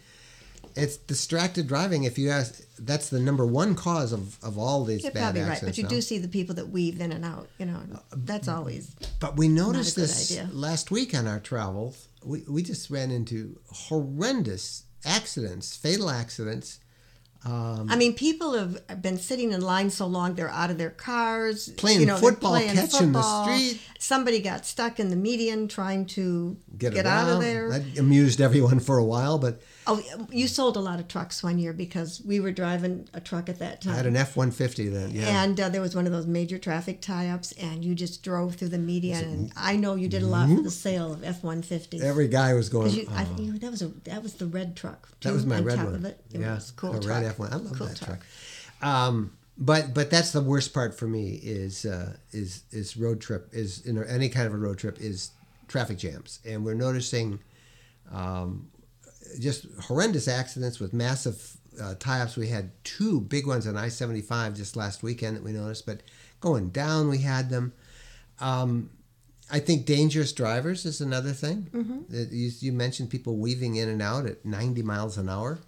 It's distracted driving. If you ask, that's the number one cause of all these You're bad probably accidents. right, but you do see the people that weave in and out. That's always. But we noticed not a good this idea. last week on our travels. We just ran into horrendous accidents, fatal accidents. People have been sitting in line so long they're out of their cars. Playing football, catching the street. Somebody got stuck in the median trying to get around. out of there. That amused everyone for a while, but... Oh, you sold a lot of trucks one year because we were driving a truck at that time. I had an F-150 then, yeah. And there was one of those major traffic tie-ups, and you just drove through the median. And I know you did a lot for the sale of F-150s. Every guy was going... that was the red truck, too, that was my on red top one. Of it. It yeah, was a cool a truck. red F1. I love cool that truck. But that's the worst part for me is road trip, any kind of a road trip is traffic jams. And we're noticing... just horrendous accidents with massive tie-ups. We had 2 big ones on I-75 just last weekend that we noticed, but going down we had them. I think dangerous drivers is another thing. Mm-hmm. You mentioned people weaving in and out at 90 miles an hour.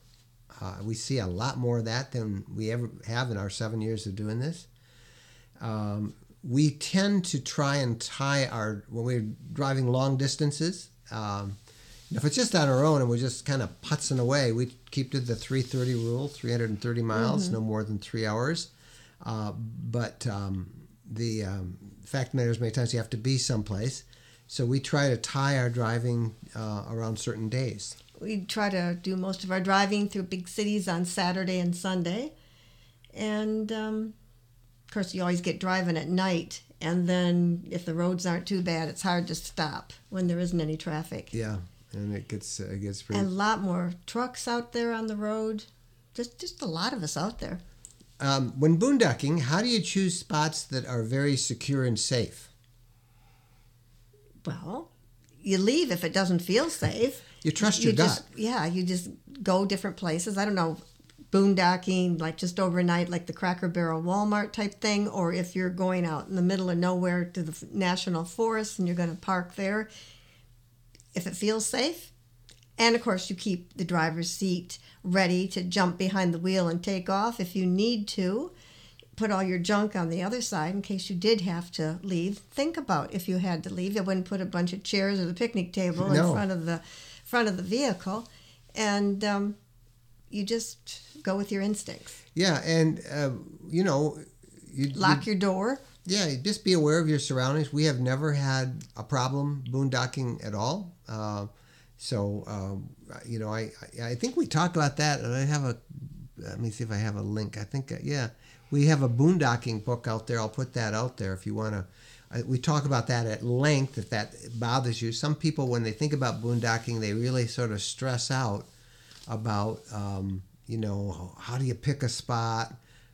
We see a lot more of that than we ever have in our 7 years of doing this. We tend to try and when we're driving long distances, if it's just on our own and we're just kind of putzing away, we keep to the 330 rule, 330 miles, no more than 3 hours. But the fact of the matter is many times you have to be someplace. So we try to tie our driving around certain days. We try to do most of our driving through big cities on Saturday and Sunday. And, of course, you always get driving at night. And then if the roads aren't too bad, it's hard to stop when there isn't any traffic. Yeah, and it gets pretty... And a lot more trucks out there on the road. Just a lot of us out there. When boondocking, how do you choose spots that are very secure and safe? Well, you leave if it doesn't feel safe. You trust your gut. You just go different places. I don't know, boondocking, like just overnight, like the Cracker Barrel Walmart type thing, or if you're going out in the middle of nowhere to the national forest and you're going to park there, if it feels safe. And, of course, you keep the driver's seat ready to jump behind the wheel and take off if you need to. Put all your junk on the other side in case you did have to leave. Think about if you had to leave. You wouldn't put a bunch of chairs or the picnic table in front of the vehicle. And you just go with your instincts. Yeah, and, Lock your door. Yeah, just be aware of your surroundings. We have never had a problem boondocking at all. I think we talked about that, and let me see if I have a link. I think, we have a boondocking book out there. I'll put that out there if you want to. We talk about that at length if that bothers you. Some people, when they think about boondocking, they really sort of stress out about, how do you pick a spot?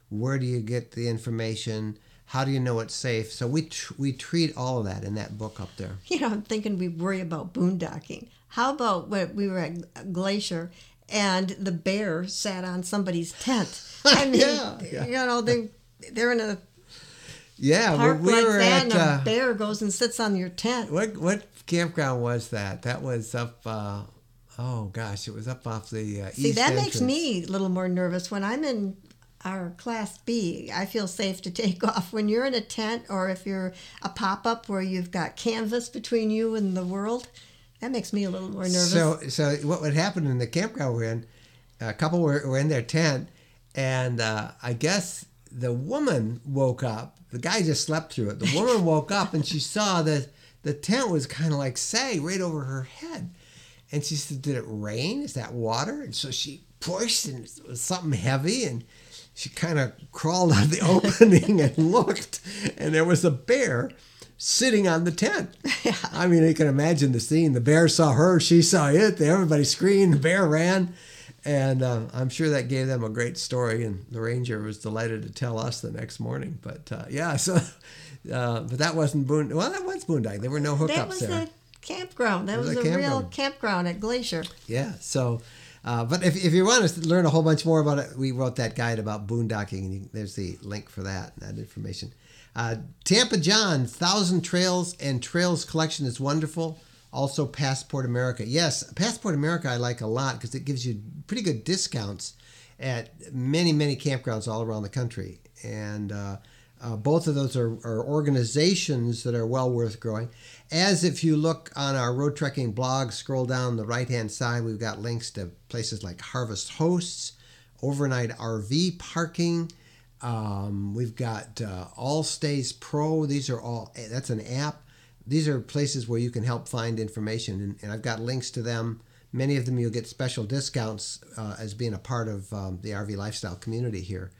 Where do you get the information? How do you know it's safe? So we treat all of that in that book up there. I'm thinking we worry about boondocking. How about when we were at Glacier and the bear sat on somebody's tent? I mean, they're in a park like that, and a bear goes and sits on your tent. What campground was that? That was up. It was up off the east. See, that entrance. makes me a little more nervous when I'm in our Class B. I feel safe to take off. When you're in a tent, or if you're a pop-up where you've got canvas between you and the world, that makes me a little more nervous. So what would happen in the campground we're in? A couple were in their tent. And I guess the woman woke up. The guy just slept through it. The woman woke up and she saw that the tent was kind of like sagging right over her head. And she said, "Did it rain? Is that water?" And so she pushed, and it was something heavy. And she kind of crawled out of the opening and looked. And there was a bear sitting on the tent. Yeah. I mean, you can imagine the scene. The bear saw her. She saw it. Everybody screamed. The bear ran. And I'm sure that gave them a great story, and the ranger was delighted to tell us the next morning. But but that wasn't that was boondocking. There were no hookups there. That was a campground. That was a real campground at Glacier. Yeah. So, but if you want to learn a whole bunch more about it, we wrote that guide about boondocking, and there's the link for that information. Tampa John's 1,000 Trails and Trails collection is wonderful. Also, Passport America. Yes, Passport America I like a lot because it gives you pretty good discounts at many, many campgrounds all around the country. And both of those are organizations that are well worth growing. As if you look on our road trekking blog, scroll down the right-hand side, we've got links to places like Harvest Hosts, Overnight RV Parking. We've got All Stays Pro. That's an app. These are places where you can help find information, and I've got links to them. Many of them you'll get special discounts as being a part of the RV lifestyle community here.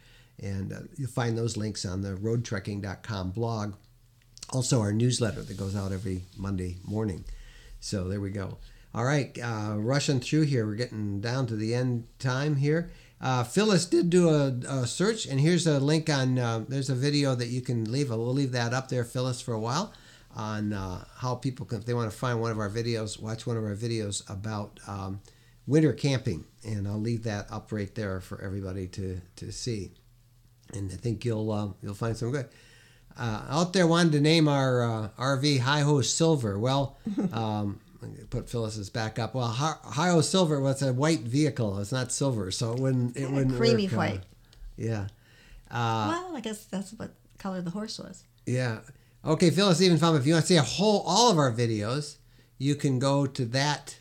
And you'll find those links on the roadtrekking.com blog. Also our newsletter that goes out every Monday morning. So there we go. All right, rushing through here. We're getting down to the end time here. Phyllis did do a search, and here's a link on, there's a video that you can leave. We'll leave that up there, Phyllis, for a while, on how people can, if they want to find one of our videos, watch one of our videos about winter camping. And I'll leave that up right there for everybody to see. And I think you'll find some good. Out there wanted to name our RV Hi-Ho Silver. Well, put Phyllis's back up. Well, Hi-Ho Silver was a white vehicle. It's not silver, so it wouldn't creamy work, white. Yeah. Well, I guess that's what color the horse was. Yeah. Okay, Phyllis even found, if you want to see all of our videos, you can go to that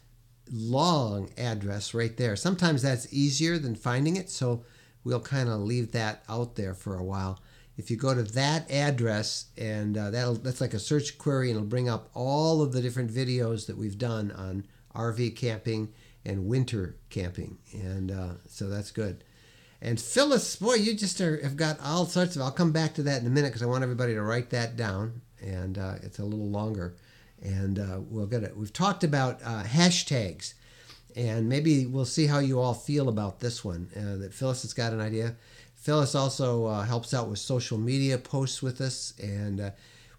long address right there. Sometimes that's easier than finding it, so we'll kind of leave that out there for a while. If you go to that address, and that's like a search query, and it'll bring up all of the different videos that we've done on RV camping and winter camping, and so that's good. And Phyllis, boy, you just have got all sorts of. I'll come back to that in a minute because I want everybody to write that down, and it's a little longer, and we'll get it. We've talked about hashtags, and maybe we'll see how you all feel about this one. That Phyllis has got an idea. Phyllis also helps out with social media posts with us, and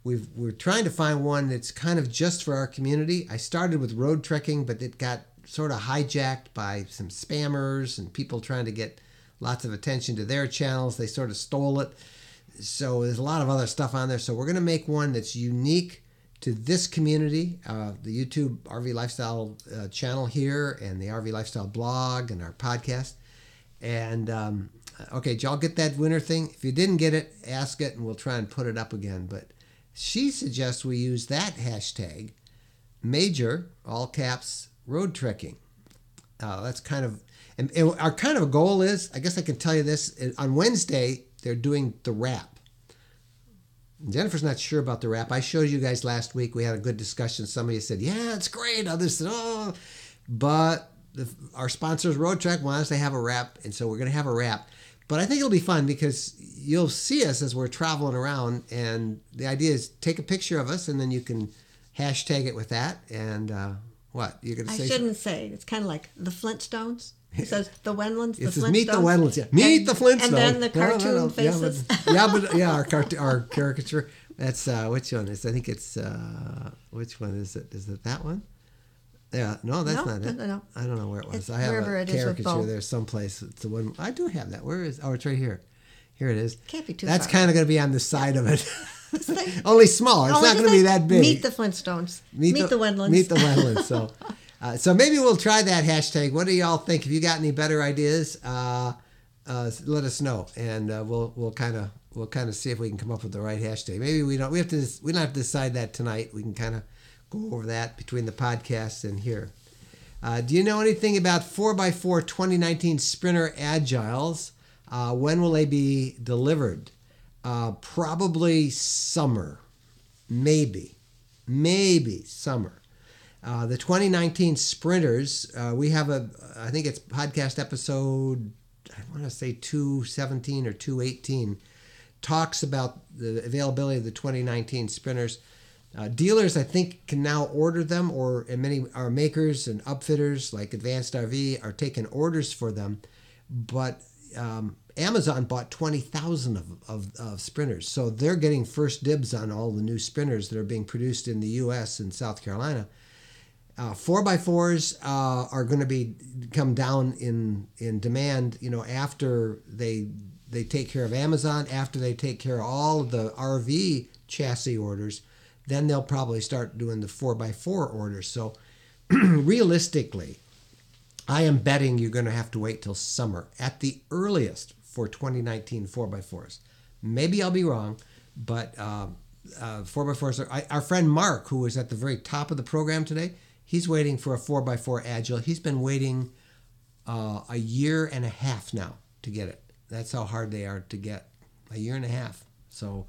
we're trying to find one that's kind of just for our community. I started with road trekking, but it got sort of hijacked by some spammers and people trying to get lots of attention to their channels. They sort of stole it. So there's a lot of other stuff on there. So we're going to make one that's unique to this community, the YouTube RV Lifestyle channel here, and the RV Lifestyle blog and our podcast. And okay, did y'all get that winter thing? If you didn't get it, ask it and we'll try and put it up again. But she suggests we use that hashtag, major, all caps, road trekking. That's kind of, and our kind of goal is, I guess I can tell you this, on Wednesday, they're doing the wrap. Jennifer's not sure about the wrap. I showed you guys last week. We had a good discussion. Some of you said, yeah, it's great. Others said, oh. But our sponsors, Road Trek, want us to have a wrap, and so we're going to have a wrap. But I think it'll be fun because you'll see us as we're traveling around, and the idea is take a picture of us, and then you can hashtag it with that. And what? You're going to say? I shouldn't say. It's kind of like the Flintstones. It says the Wendlands, the Flintstones. Meet the Wendlands, yeah. Meet the Flintstones. And then the cartoon faces. Our caricature. That's, which one is? I think it's, which one is it? Is it that one? Yeah, no, that's not it. No. I don't know where it was. It's I have a caricature there someplace. It's the one. I do have that. Where is? Oh, it's right here. Here it is. Can't be too That's far. kind of going to be on the side of it. Only small. It's not going to be that big. Meet the Flintstones. Meet the Wendlands. Meet the Wendlands. So, so maybe we'll try that hashtag. What do y'all think? If you got any better ideas, let us know, and we'll kind of see if we can come up with the right hashtag. Maybe we don't. We don't have to decide that tonight. We can kind of go over that between the podcasts and here. Do you know anything about 4x4 2019 Sprinter Agiles? When will they be delivered? Probably summer. Maybe summer. The 2019 Sprinters, we have I think it's podcast episode, I want to say 217 or 218, talks about the availability of the 2019 Sprinters. Dealers, I think, can now order them, and many our makers and upfitters like Advanced RV are taking orders for them. But Amazon bought 20,000 of Sprinters, so they're getting first dibs on all the new Sprinters that are being produced in the U.S. and South Carolina. 4x4s are going to come down in demand, after they take care of Amazon, after they take care of all of the RV chassis orders. Then they'll probably start doing the 4x4 orders. So realistically, I am betting you're going to have to wait till summer at the earliest for 2019 4x4s. Maybe I'll be wrong, but 4x4s our friend Mark, who was at the very top of the program today, he's waiting for a 4x4 Agile. He's been waiting a year and a half now to get it. That's how hard they are to get. A year and a half. So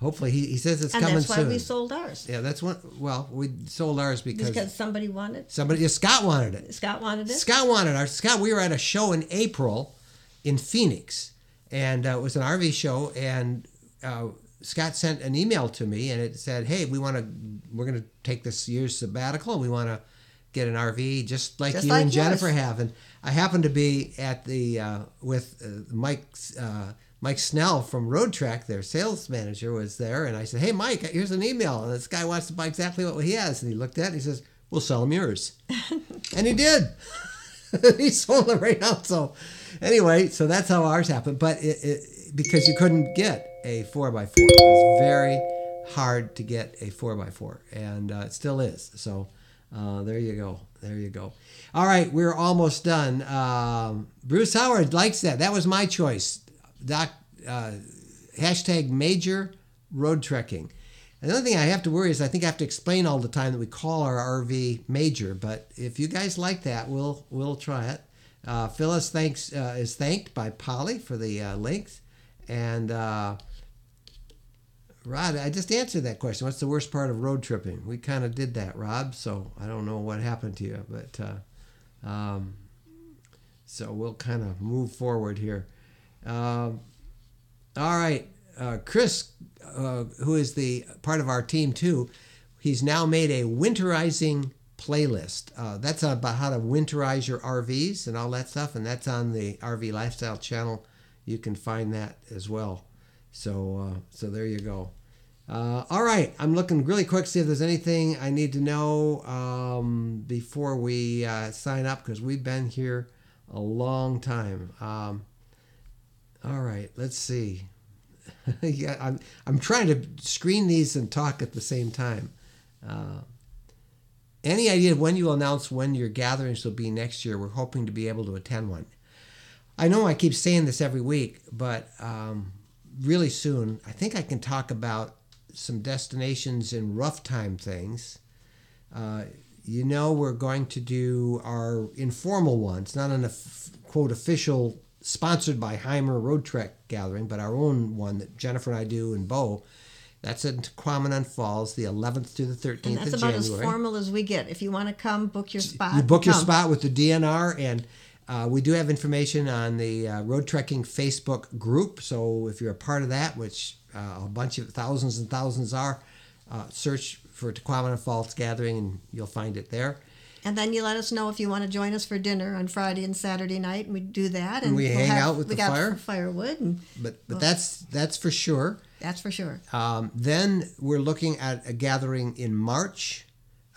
hopefully, he says it's coming soon. And that's why we sold ours. Yeah, that's what. Well, we sold ours because somebody wanted. Scott wanted it. Scott wanted it. Scott. We were at a show in April in Phoenix, and it was an RV show. And Scott sent an email to me, and it said, "Hey, we're going to take this year's sabbatical. We want to get an RV just like you and Jennifer have." And I happened to be at the with Mike Snell from Road Trek, their sales manager, was there, and I said, "Hey, Mike, here's an email, and this guy wants to buy exactly what he has." And he looked at it, and he says, "We'll sell him yours." And he did. He sold it right out. So anyway, so that's how ours happened. But because you couldn't get a 4x4. It was very hard to get a 4x4, and it still is. So there you go. There you go. All right, we're almost done. Bruce Howard likes that. That was my choice. Hashtag major road trekking. Another thing I have to worry is I think I have to explain all the time that we call our RV major, but if you guys like that, we'll try it. Phyllis is thanked by Polly for the links, and Rod, I just answered that question. What's the worst part of road tripping? We kind of did that, Rob. So I don't know what happened to you, but so we'll kind of move forward here. All right, Chris, who is the part of our team too, he's now made a winterizing playlist. That's about how to winterize your RVs and all that stuff, and that's on the RV Lifestyle channel. You can find that as well. So there you go. All right, I'm looking really quick to see if there's anything I need to know before we sign up, because we've been here a long time. All right, let's see. Yeah, I'm trying to screen these and talk at the same time. Any idea of when you will announce when your gatherings will be next year? We're hoping to be able to attend one. I know I keep saying this every week, but really soon, I think I can talk about some destinations and rough time things. We're going to do our informal ones, not an quote official sponsored by Heimer Road Trek gathering, but our own one that Jennifer and I do in Bow. That's in Quamanon Falls, the 11th through the 13th of January. And that's about as formal as we get. If you want to come, book your spot. You book your spot with the DNR, and we do have information on the Road Trekking Facebook group. So if you're a part of that, which a bunch of thousands and thousands are, search for Quamanon Falls Gathering, and you'll find it there. And then you let us know if you want to join us for dinner on Friday and Saturday night, and we do that. And we hang out with the fire. We got firewood. But that's for sure. That's for sure. Then we're looking at a gathering in March,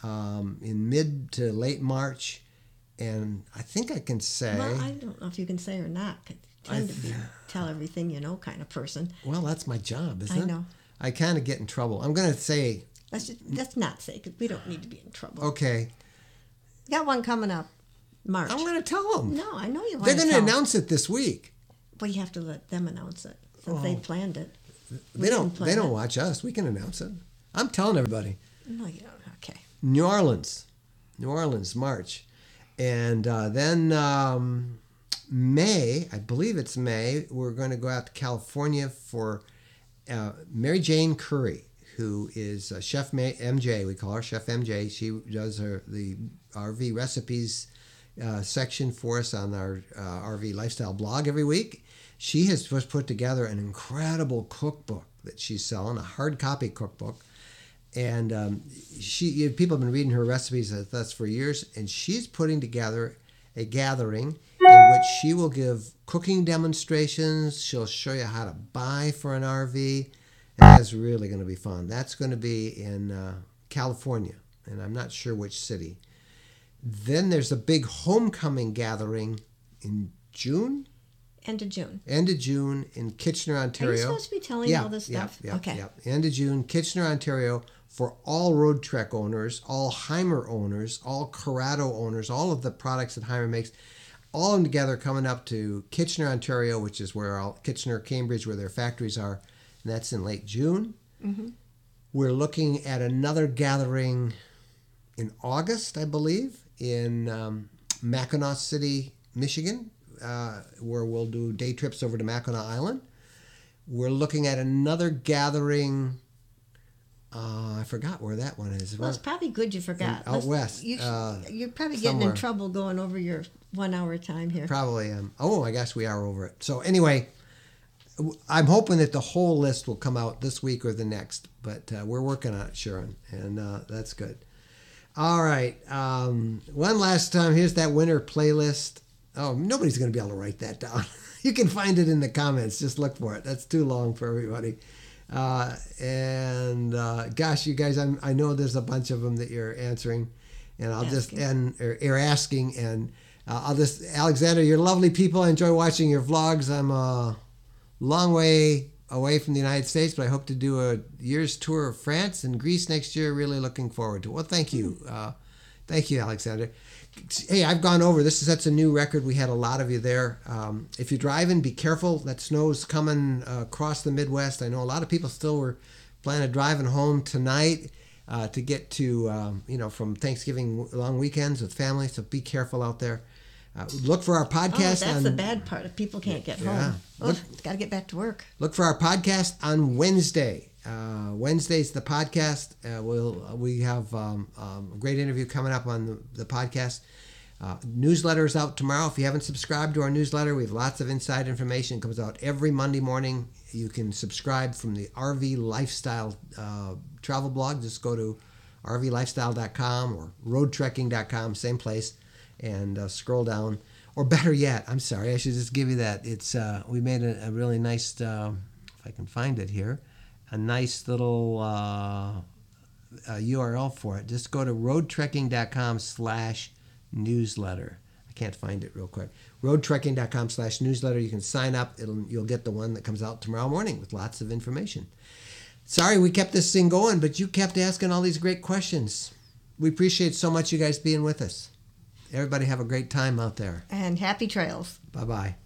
in mid to late March. And I think I can say... Well, I don't know if you can say or not. You tend to be tell everything you know kind of person. Well, that's my job, isn't it? I know. I kind of get in trouble. I'm going to say... Let's not say, because we don't need to be in trouble. Okay. Got one coming up, March. I'm going to tell them. No, I know you want to They're going to announce it this week. Well, you have to let them announce it, since they planned it. They don't watch us. We can announce it. I'm telling everybody. No, you don't. Okay. New Orleans, March. And then May, I believe it's May, we're going to go out to California for Mary Jane Curry, who is Chef MJ. We call her Chef MJ. She does the RV recipes section for us on our RV Lifestyle blog every week. She has just put together an incredible cookbook that she's selling, a hard copy cookbook. And people have been reading her recipes with us for years, and she's putting together a gathering in which she will give cooking demonstrations. She'll show you how to buy for an RV, and that's really going to be fun. That's going to be in California, and I'm not sure which city. Then there's a big homecoming gathering in June. End of June in Kitchener, Ontario. Are you supposed to be telling me all this stuff? Okay. End of June, Kitchener, Ontario, for all Road Trek owners, all Heimer owners, all Corrado owners, all of the products that Heimer makes, all of them together coming up to Kitchener, Ontario, which is where Kitchener, Cambridge, where their factories are, and that's in late June. Mm-hmm. We're looking at another gathering in August, I believe, in Mackinac City, Michigan, where we'll do day trips over to Mackinac Island. We're looking at another gathering. I forgot where that one is. Well, it's probably good you forgot. Out west. You're probably getting in trouble going over your 1 hour time here. Probably am. Oh, I guess we are over it. So anyway, I'm hoping that the whole list will come out this week or the next. But we're working on it, Sharon, and that's good. All right. One last time. Here's that winter playlist. Oh, nobody's going to be able to write that down. You can find it in the comments. Just look for it. That's too long for everybody. Gosh, you guys, I know there's a bunch of them that you're answering, and I'll just you're asking, and Alexander, you're lovely people. I enjoy watching your vlogs. I'm a long way away from the United States, but I hope to do a year's tour of France and Greece next year. Really looking forward to it. Well, thank you. Thank you, Alexander. Hey, I've gone over this. That's a new record. We had a lot of you there. If you're driving, be careful. That snow's coming across the Midwest. I know a lot of people still were planning on driving home tonight to get to, from Thanksgiving long weekends with family. So be careful out there. Look for our podcast. That's the bad part. If people can't get home. Got to get back to work. Look for our podcast on Wednesday. Wednesday's the podcast. We have a great interview coming up on the podcast. Newsletter is out tomorrow. If you haven't subscribed to our newsletter, we have lots of inside information. It comes out every Monday morning. You can subscribe from the RV Lifestyle travel blog. Just go to rvlifestyle.com or roadtrekking.com, same place, and scroll down. Or better yet, I'm sorry, I should just give you that. It's we made a really nice, if I can find it here, a nice little URL for it. Just go to roadtrekking.com/newsletter. I can't find it real quick. roadtrekking.com/newsletter. You can sign up. You'll get the one that comes out tomorrow morning with lots of information. Sorry we kept this thing going, but you kept asking all these great questions. We appreciate so much you guys being with us. Everybody have a great time out there. And happy trails. Bye-bye.